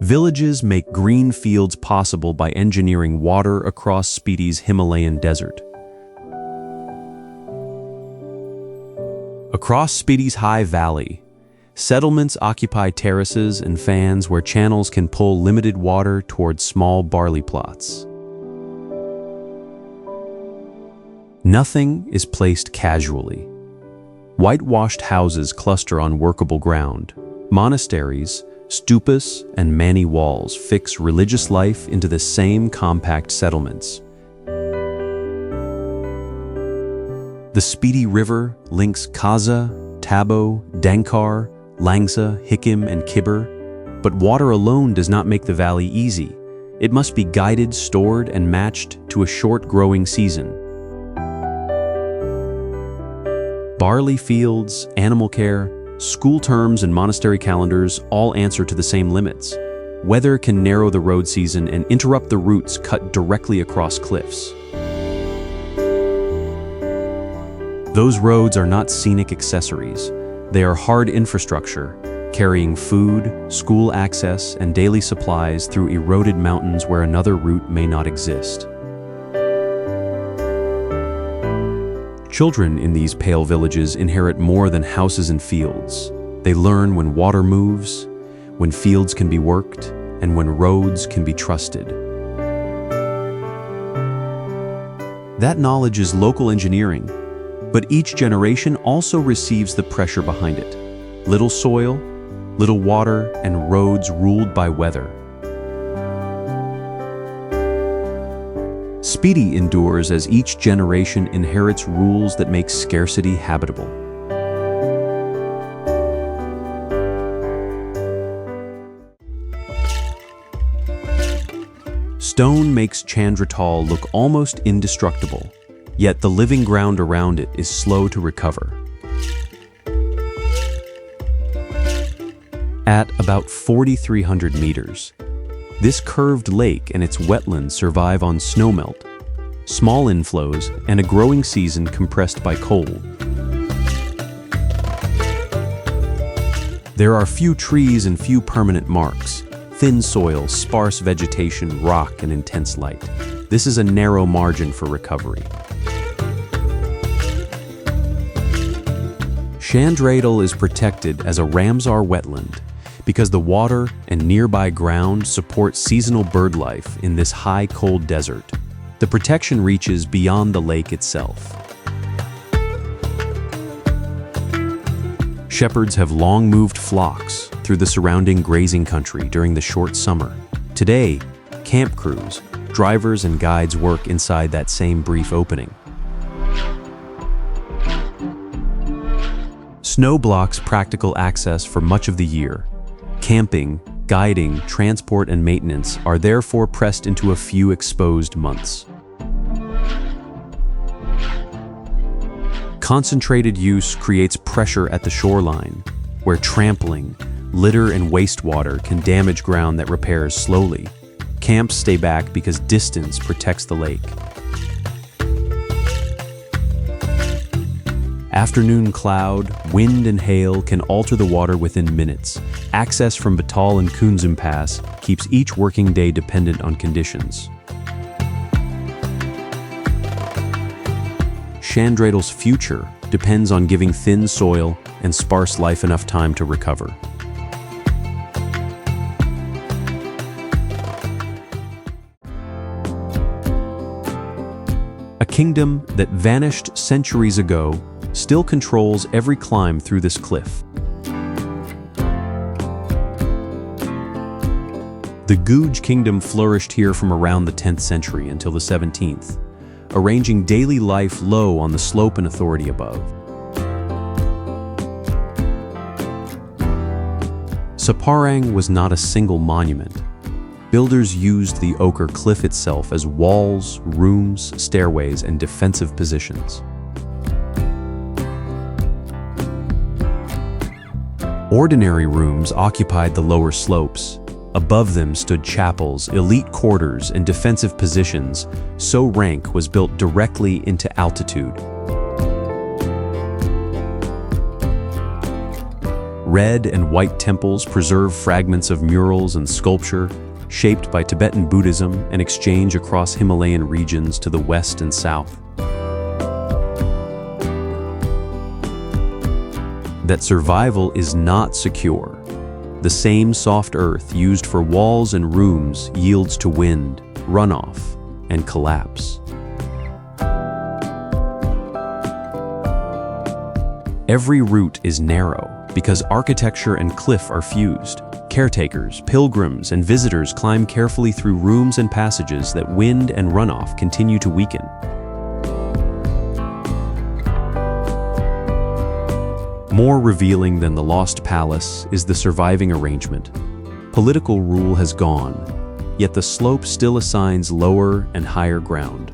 Villages make green fields possible by engineering water across Spiti's Himalayan desert. Across Spiti's high valley, settlements occupy terraces and fans where channels can pull limited water towards small barley plots. Nothing is placed casually. Whitewashed houses cluster on workable ground. Monasteries, stupas, and mani walls fix religious life into the same compact settlements. The Spiti River links Kaza, Tabo, Dankar, Langsa, Hikim, and Khyber, but water alone does not make the valley easy. It must be guided, stored, and matched to a short growing season. Barley fields, animal care, school terms and monastery calendars all answer to the same limits. Weather can narrow the road season and interrupt the routes cut directly across cliffs. Those roads are not scenic accessories. They are hard infrastructure, carrying food, school access, and daily supplies through eroded mountains where another route may not exist. Children in these pale villages inherit more than houses and fields. They learn when water moves, when fields can be worked, and when roads can be trusted. That knowledge is local engineering, but each generation also receives the pressure behind it. Little soil, little water, and roads ruled by weather. Speedy endures as each generation inherits rules that make scarcity habitable. Stone makes Chandratal look almost indestructible, yet the living ground around it is slow to recover. At about 4,300 meters, this curved lake and its wetlands survive on snowmelt, small inflows, and a growing season compressed by cold. There are few trees and few permanent marks, thin soil, sparse vegetation, rock, and intense light. This is a narrow margin for recovery. Chandratal is protected as a Ramsar wetland because the water and nearby ground support seasonal bird life in this high, cold desert. The protection reaches beyond the lake itself. Shepherds have long moved flocks through the surrounding grazing country during the short summer. Today, camp crews, drivers, and guides work inside that same brief opening. Snow blocks practical access for much of the year. Camping, guiding, transport, and maintenance are therefore pressed into a few exposed months. Concentrated use creates pressure at the shoreline, where trampling, litter, and wastewater can damage ground that repairs slowly. Camps stay back because distance protects the lake. Afternoon cloud, wind, and hail can alter the water within minutes. Access from Batal and Kunzum Pass keeps each working day dependent on conditions. Chandratal's future depends on giving thin soil and sparse life enough time to recover. A kingdom that vanished centuries ago still controls every climb through this cliff. The Guj kingdom flourished here from around the 10th century until the 17th, arranging daily life low on the slope and authority above. Saparang was not a single monument. Builders used the ochre cliff itself as walls, rooms, stairways, and defensive positions. Ordinary rooms occupied the lower slopes. Above them stood chapels, elite quarters, and defensive positions, so rank was built directly into altitude. Red and white temples preserve fragments of murals and sculpture shaped by Tibetan Buddhism and exchange across Himalayan regions to the west and south. That survival is not secure. The same soft earth used for walls and rooms yields to wind, runoff, and collapse. Every route is narrow because architecture and cliff are fused. Caretakers, pilgrims, and visitors climb carefully through rooms and passages that wind and runoff continue to weaken. More revealing than the lost palace is the surviving arrangement. Political rule has gone, yet the slope still assigns lower and higher ground.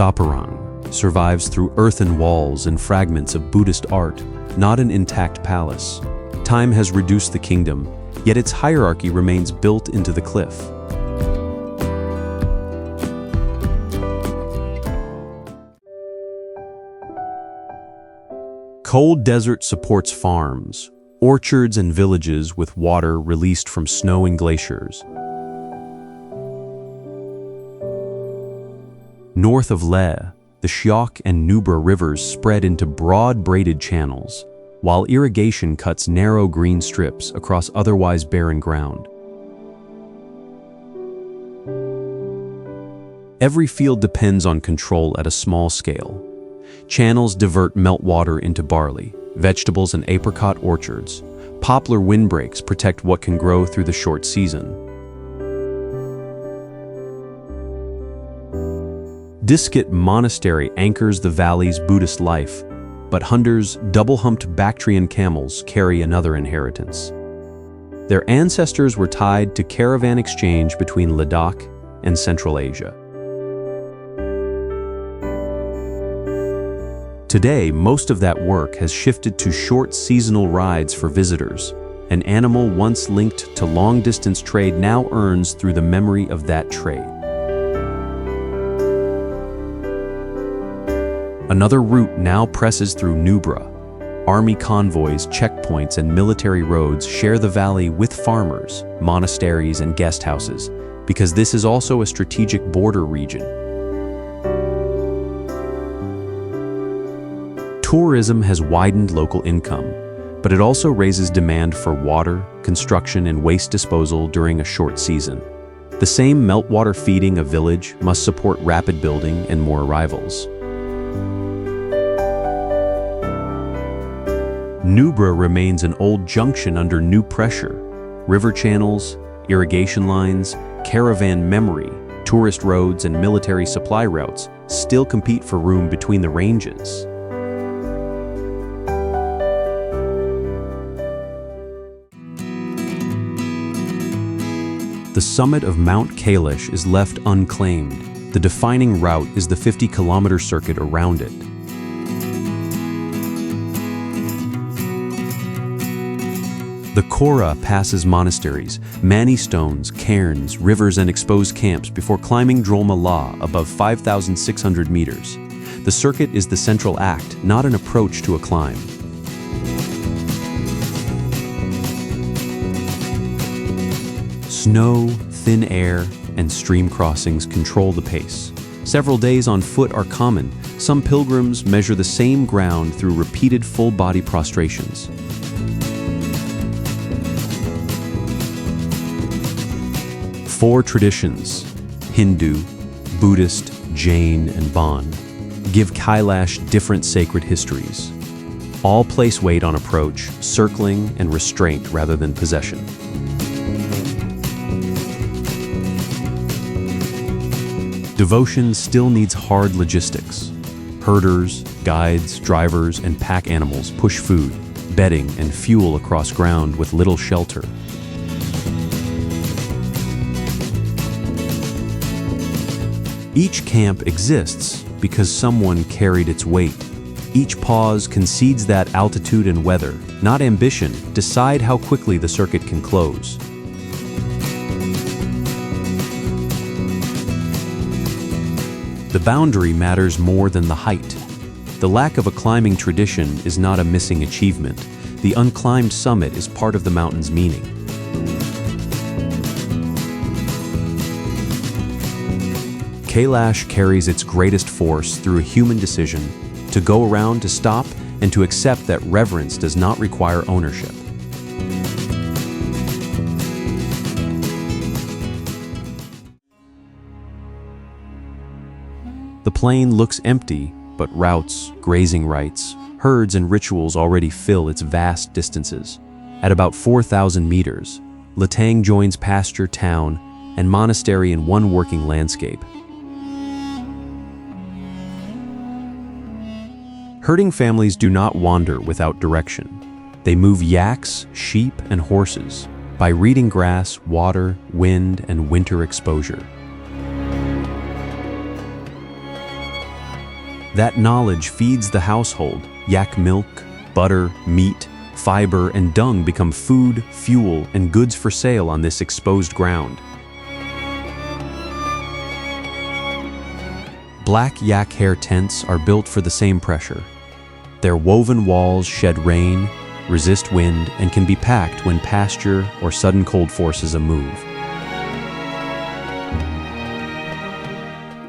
Saparang survives through earthen walls and fragments of Buddhist art, not an intact palace. Time has reduced the kingdom, yet its hierarchy remains built into the cliff. Cold desert supports farms, orchards and villages with water released from snow and glaciers. North of Leh, the Shyok and Nubra rivers spread into broad braided channels, while irrigation cuts narrow green strips across otherwise barren ground. Every field depends on control at a small scale. Channels divert meltwater into barley, vegetables and apricot orchards. Poplar windbreaks protect what can grow through the short season. Diskit Monastery anchors the valley's Buddhist life, but Hunder's double-humped Bactrian camels carry another inheritance. Their ancestors were tied to caravan exchange between Ladakh and Central Asia. Today, most of that work has shifted to short seasonal rides for visitors. An animal once linked to long-distance trade now earns through the memory of that trade. Another route now presses through Nubra. Army convoys, checkpoints, and military roads share the valley with farmers, monasteries, and guest houses, because this is also a strategic border region. Tourism has widened local income, but it also raises demand for water, construction, and waste disposal during a short season. The same meltwater feeding a village must support rapid building and more arrivals. Nubra remains an old junction under new pressure. River channels, irrigation lines, caravan memory, tourist roads, and military supply routes still compete for room between the ranges. The summit of Mount Kailash is left unclaimed. The defining route is the 50-kilometer circuit around it. The Kora passes monasteries, Mani stones, cairns, rivers, and exposed camps before climbing Drolma La above 5,600 meters. The circuit is the central act, not an approach to a climb. Snow, thin air, and stream crossings control the pace. Several days on foot are common. Some pilgrims measure the same ground through repeated full-body prostrations. Four traditions, Hindu, Buddhist, Jain, and Bon, give Kailash different sacred histories. All place weight on approach, circling, and restraint rather than possession. Devotion still needs hard logistics. Herders, guides, drivers, and pack animals push food, bedding, and fuel across ground with little shelter. Each camp exists because someone carried its weight. Each pause concedes that altitude and weather, not ambition, decide how quickly the circuit can close. The boundary matters more than the height. The lack of a climbing tradition is not a missing achievement. The unclimbed summit is part of the mountain's meaning. Kailash carries its greatest force through a human decision to go around, to stop, and to accept that reverence does not require ownership. The plain looks empty, but routes, grazing rights, herds, and rituals already fill its vast distances. At about 4,000 meters, Latang joins pasture, town, and monastery in one working landscape. Herding families do not wander without direction. They move yaks, sheep, and horses by reading grass, water, wind, and winter exposure. That knowledge feeds the household. Yak milk, butter, meat, fiber, and dung become food, fuel, and goods for sale on this exposed ground. Black yak hair tents are built for the same pressure. Their woven walls shed rain, resist wind, and can be packed when pasture or sudden cold forces a move.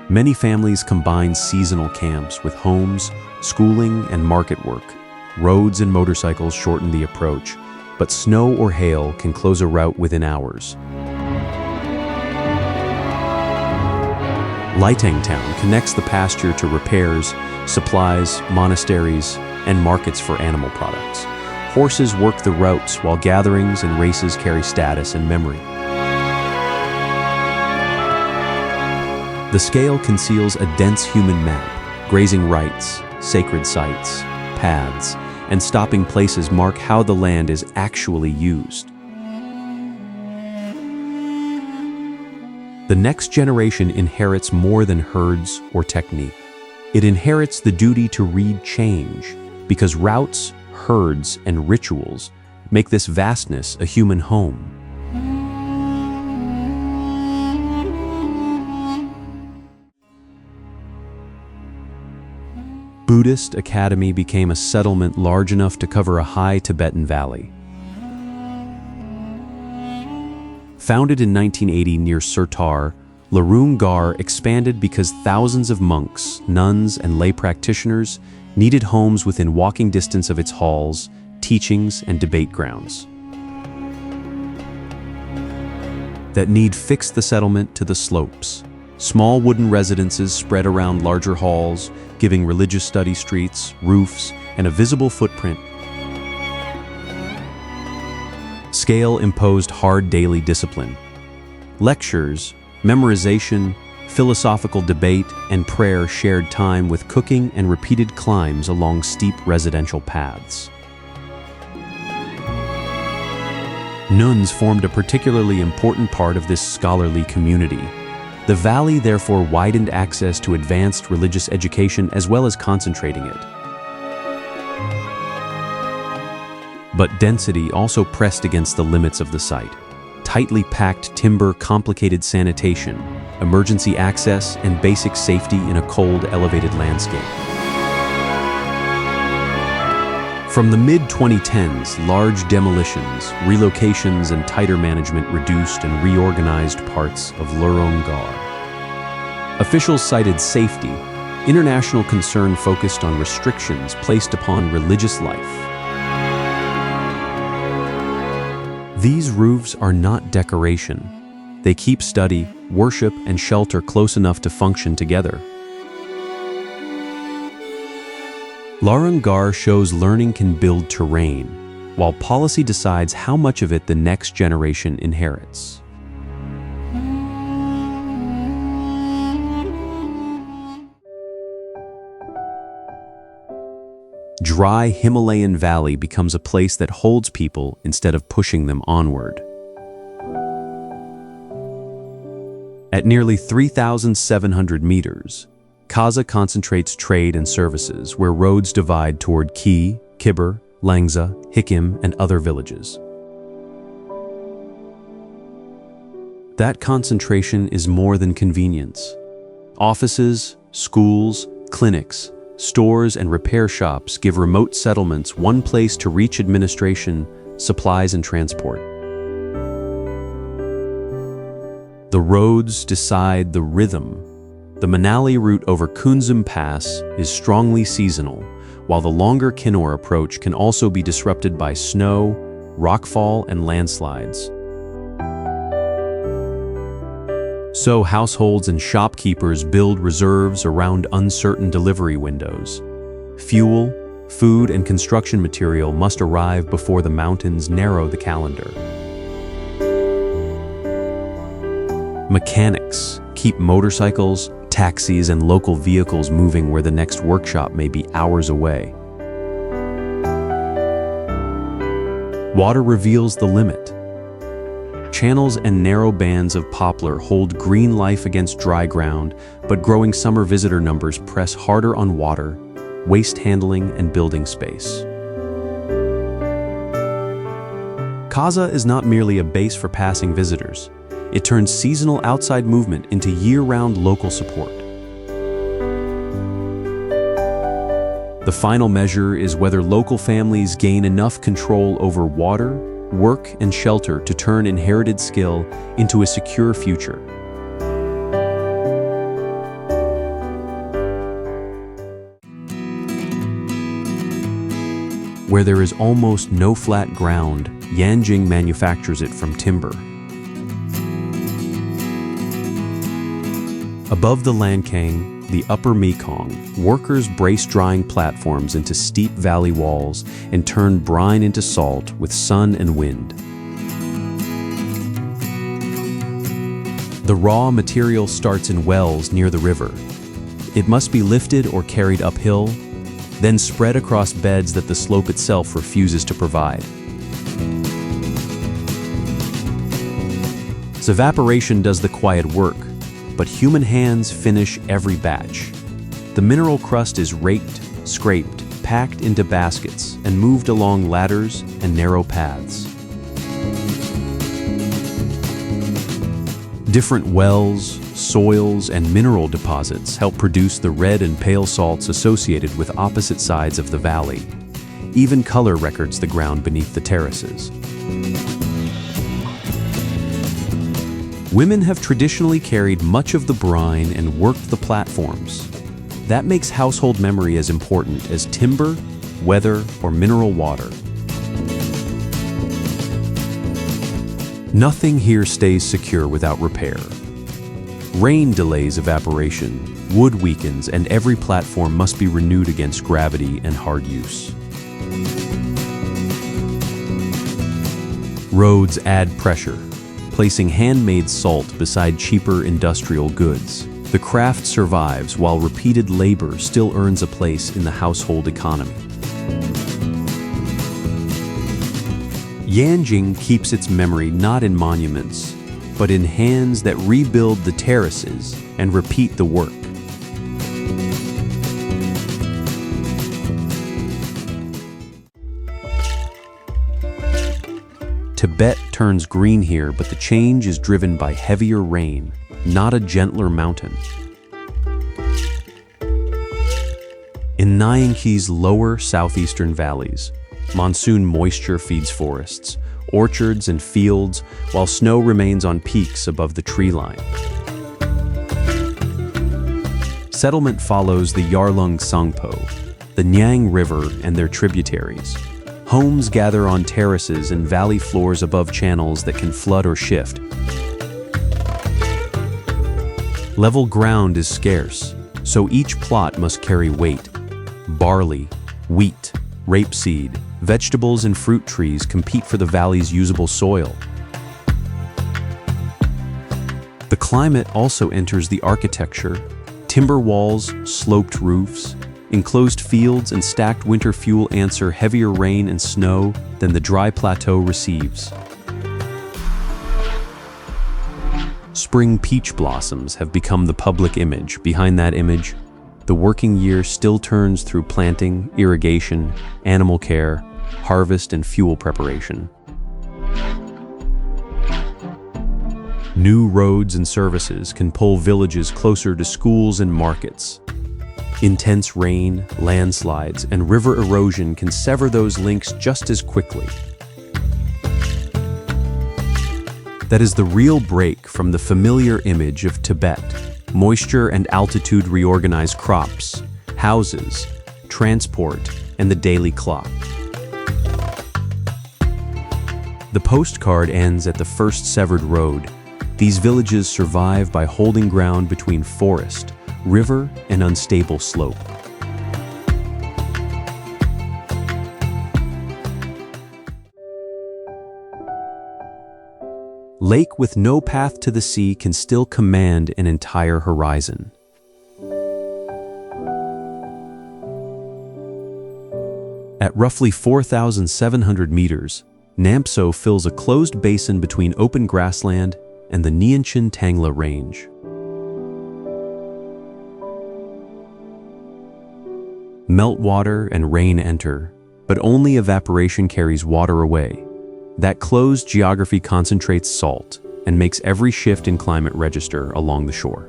Many families combine seasonal camps with homes, schooling, and market work. Roads and motorcycles shorten the approach, but snow or hail can close a route within hours. Lighteng Town connects the pasture to repairs, supplies, monasteries, and markets for animal products. Horses work the routes while gatherings and races carry status and memory. The scale conceals a dense human map. Grazing rights, sacred sites, paths, and stopping places mark how the land is actually used. The next generation inherits more than herds or technique. It inherits the duty to read change, because routes, herds, and rituals make this vastness a human home. Buddhist Academy became a settlement large enough to cover a high Tibetan valley. Founded in 1980 near Surtar, Larung Gar expanded because thousands of monks, nuns, and lay practitioners needed homes within walking distance of its halls, teachings, and debate grounds. That need fixed the settlement to the slopes. Small wooden residences spread around larger halls, giving religious study streets, roofs, and a visible footprint. Scale imposed hard daily discipline. Lectures, memorization, philosophical debate, and prayer shared time with cooking and repeated climbs along steep residential paths. Nuns formed a particularly important part of this scholarly community. The valley therefore widened access to advanced religious education as well as concentrating it. But density also pressed against the limits of the site. Tightly packed timber complicated sanitation, emergency access, and basic safety in a cold, elevated landscape. From the mid-2010s, large demolitions, relocations, and tighter management reduced and reorganized parts of Larung Gar. Officials cited safety. International concern focused on restrictions placed upon religious life. These roofs are not decoration. They keep study, worship, and shelter close enough to function together. Larung Gar shows learning can build terrain, while policy decides how much of it the next generation inherits. Dry Himalayan valley becomes a place that holds people instead of pushing them onward. At nearly 3,700 meters, Kaza concentrates trade and services where roads divide toward Ki, Khyber, Langza, Hikim, and other villages. That concentration is more than convenience. Offices, schools, clinics, stores, and repair shops give remote settlements one place to reach administration, supplies, and transport. The roads decide the rhythm. The Manali route over Kunzum Pass is strongly seasonal, while the longer Kinnaur approach can also be disrupted by snow, rockfall, and landslides. So households and shopkeepers build reserves around uncertain delivery windows. Fuel, food, and construction material must arrive before the mountains narrow the calendar. Mechanics keep motorcycles, taxis, and local vehicles moving where the next workshop may be hours away. Water reveals the limit. Channels and narrow bands of poplar hold green life against dry ground, but growing summer visitor numbers press harder on water, waste handling, and building space. Kaza is not merely a base for passing visitors. It turns seasonal outside movement into year-round local support. The final measure is whether local families gain enough control over water, work, and shelter to turn inherited skill into a secure future. Where there is almost no flat ground, Yanjing manufactures it from timber. Above the Lancang, the upper Mekong, workers brace drying platforms into steep valley walls and turn brine into salt with sun and wind. The raw material starts in wells near the river. It must be lifted or carried uphill, then spread across beds that the slope itself refuses to provide. Evaporation does the quiet work, but human hands finish every batch. The mineral crust is raked, scraped, packed into baskets, and moved along ladders and narrow paths. Different wells, soils, and mineral deposits help produce the red and pale salts associated with opposite sides of the valley. Even color records the ground beneath the terraces. Women have traditionally carried much of the brine and worked the platforms. That makes household memory as important as timber, weather, or mineral water. Nothing here stays secure without repair. Rain delays evaporation, wood weakens, and every platform must be renewed against gravity and hard use. Roads add pressure, placing handmade salt beside cheaper industrial goods. The craft survives while repeated labor still earns a place in the household economy. Yanjing keeps its memory not in monuments, but in hands that rebuild the terraces and repeat the work. Tibet turns green here, but the change is driven by heavier rain, not a gentler mountain. In Nyanki's lower southeastern valleys, monsoon moisture feeds forests, orchards, and fields, while snow remains on peaks above the tree line. Settlement follows the Yarlung Sangpo, the Nyang River and their tributaries. Homes gather on terraces and valley floors above channels that can flood or shift. Level ground is scarce, so each plot must carry weight. Barley, wheat, rapeseed, vegetables and fruit trees compete for the valley's usable soil. The climate also enters the architecture. Timber walls, sloped roofs, enclosed fields, and stacked winter fuel answer heavier rain and snow than the dry plateau receives. Spring peach blossoms have become the public image. Behind that image, the working year still turns through planting, irrigation, animal care, harvest, and fuel preparation. New roads and services can pull villages closer to schools and markets. Intense rain, landslides, and river erosion can sever those links just as quickly. That is the real break from the familiar image of Tibet. Moisture and altitude reorganize crops, houses, transport, and the daily clock. The postcard ends at the first severed road. These villages survive by holding ground between forest, river, and unstable slope. Lake with no path to the sea can still command an entire horizon. At roughly 4,700 meters, Nampso fills a closed basin between open grassland and the Nianchan Tangla Range. Meltwater and rain enter, but only evaporation carries water away. That closed geography concentrates salt and makes every shift in climate register along the shore.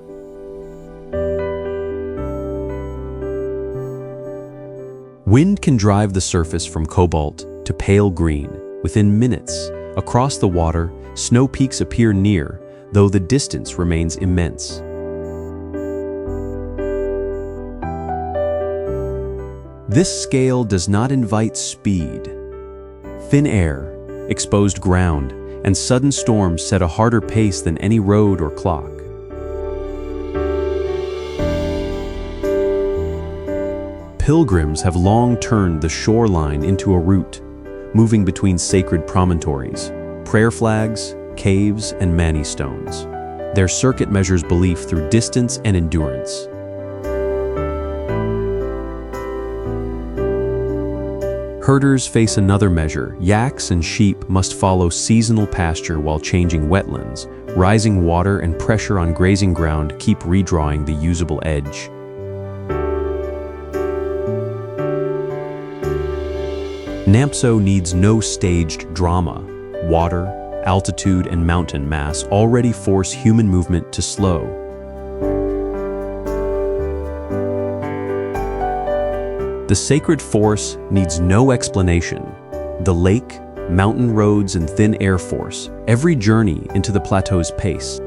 Wind can drive the surface from cobalt to pale green. Within minutes, across the water, snow peaks appear near, though the distance remains immense. This scale does not invite speed. Thin air, exposed ground, and sudden storms set a harder pace than any road or clock. Pilgrims have long turned the shoreline into a route, moving between sacred promontories, prayer flags, caves, and mani stones. Their circuit measures belief through distance and endurance. Herders face another measure. Yaks and sheep must follow seasonal pasture while changing wetlands. Rising water and pressure on grazing ground keep redrawing the usable edge. Nampso needs no staged drama. Water, altitude, and mountain mass already force human movement to slow. The sacred force needs no explanation. The lake, mountain roads, and thin air force every journey into the plateau's pace.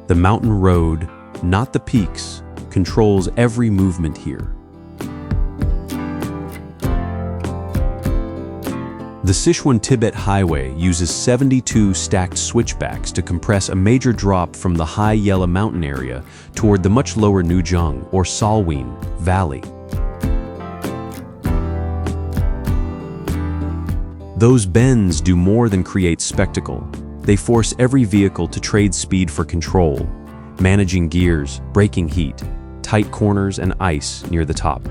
The mountain road, not the peaks, controls every movement here. The Sichuan-Tibet Highway uses 72 stacked switchbacks to compress a major drop from the high Yela mountain area toward the much lower Nujung or Salween Valley. Those bends do more than create spectacle. They force every vehicle to trade speed for control, managing gears, braking heat, tight corners, and ice near the top.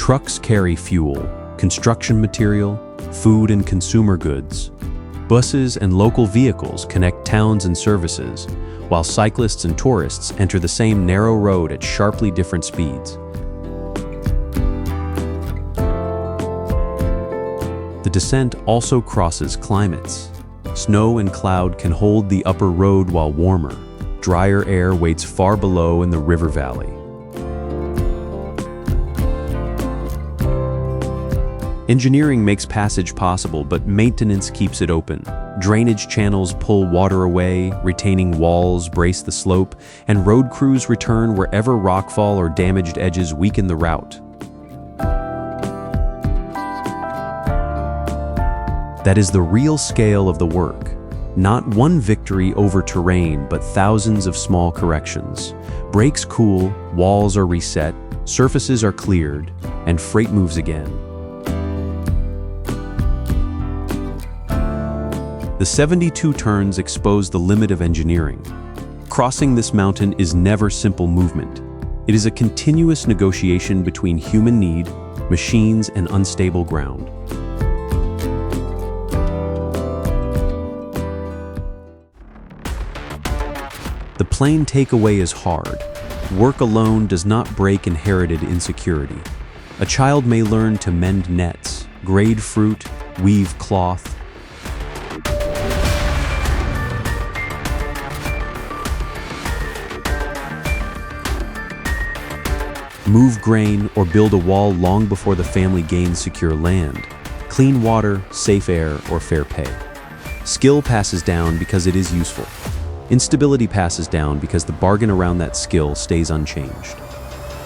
Trucks carry fuel, construction material, food and consumer goods. Buses and local vehicles connect towns and services, while cyclists and tourists enter the same narrow road at sharply different speeds. The descent also crosses climates. Snow and cloud can hold the upper road while warmer. Drier air waits far below in the river valley. Engineering makes passage possible, but maintenance keeps it open. Drainage channels pull water away, retaining walls brace the slope, and road crews return wherever rockfall or damaged edges weaken the route. That is the real scale of the work. Not one victory over terrain, but thousands of small corrections. Brakes cool, walls are reset, surfaces are cleared, and freight moves again. The 72 turns expose the limit of engineering. Crossing this mountain is never simple movement. It is a continuous negotiation between human need, machines, and unstable ground. The plain takeaway is hard. Work alone does not break inherited insecurity. A child may learn to mend nets, grade fruit, weave cloth, move grain, or build a wall long before the family gains secure land, clean water, safe air, or fair pay. Skill passes down because it is useful. Instability passes down because the bargain around that skill stays unchanged.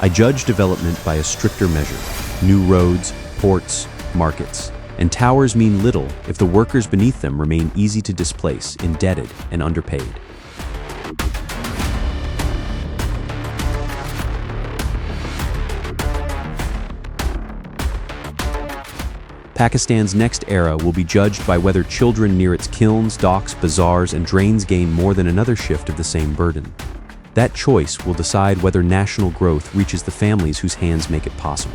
I judge development by a stricter measure. New roads, ports, markets, and towers mean little if the workers beneath them remain easy to displace, indebted, and underpaid. Pakistan's next era will be judged by whether children near its kilns, docks, bazaars, and drains gain more than another shift of the same burden. That choice will decide whether national growth reaches the families whose hands make it possible.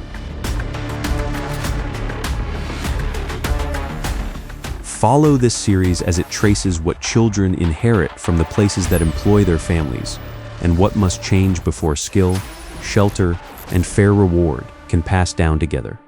Follow this series as it traces what children inherit from the places that employ their families, and what must change before skill, shelter, and fair reward can pass down together.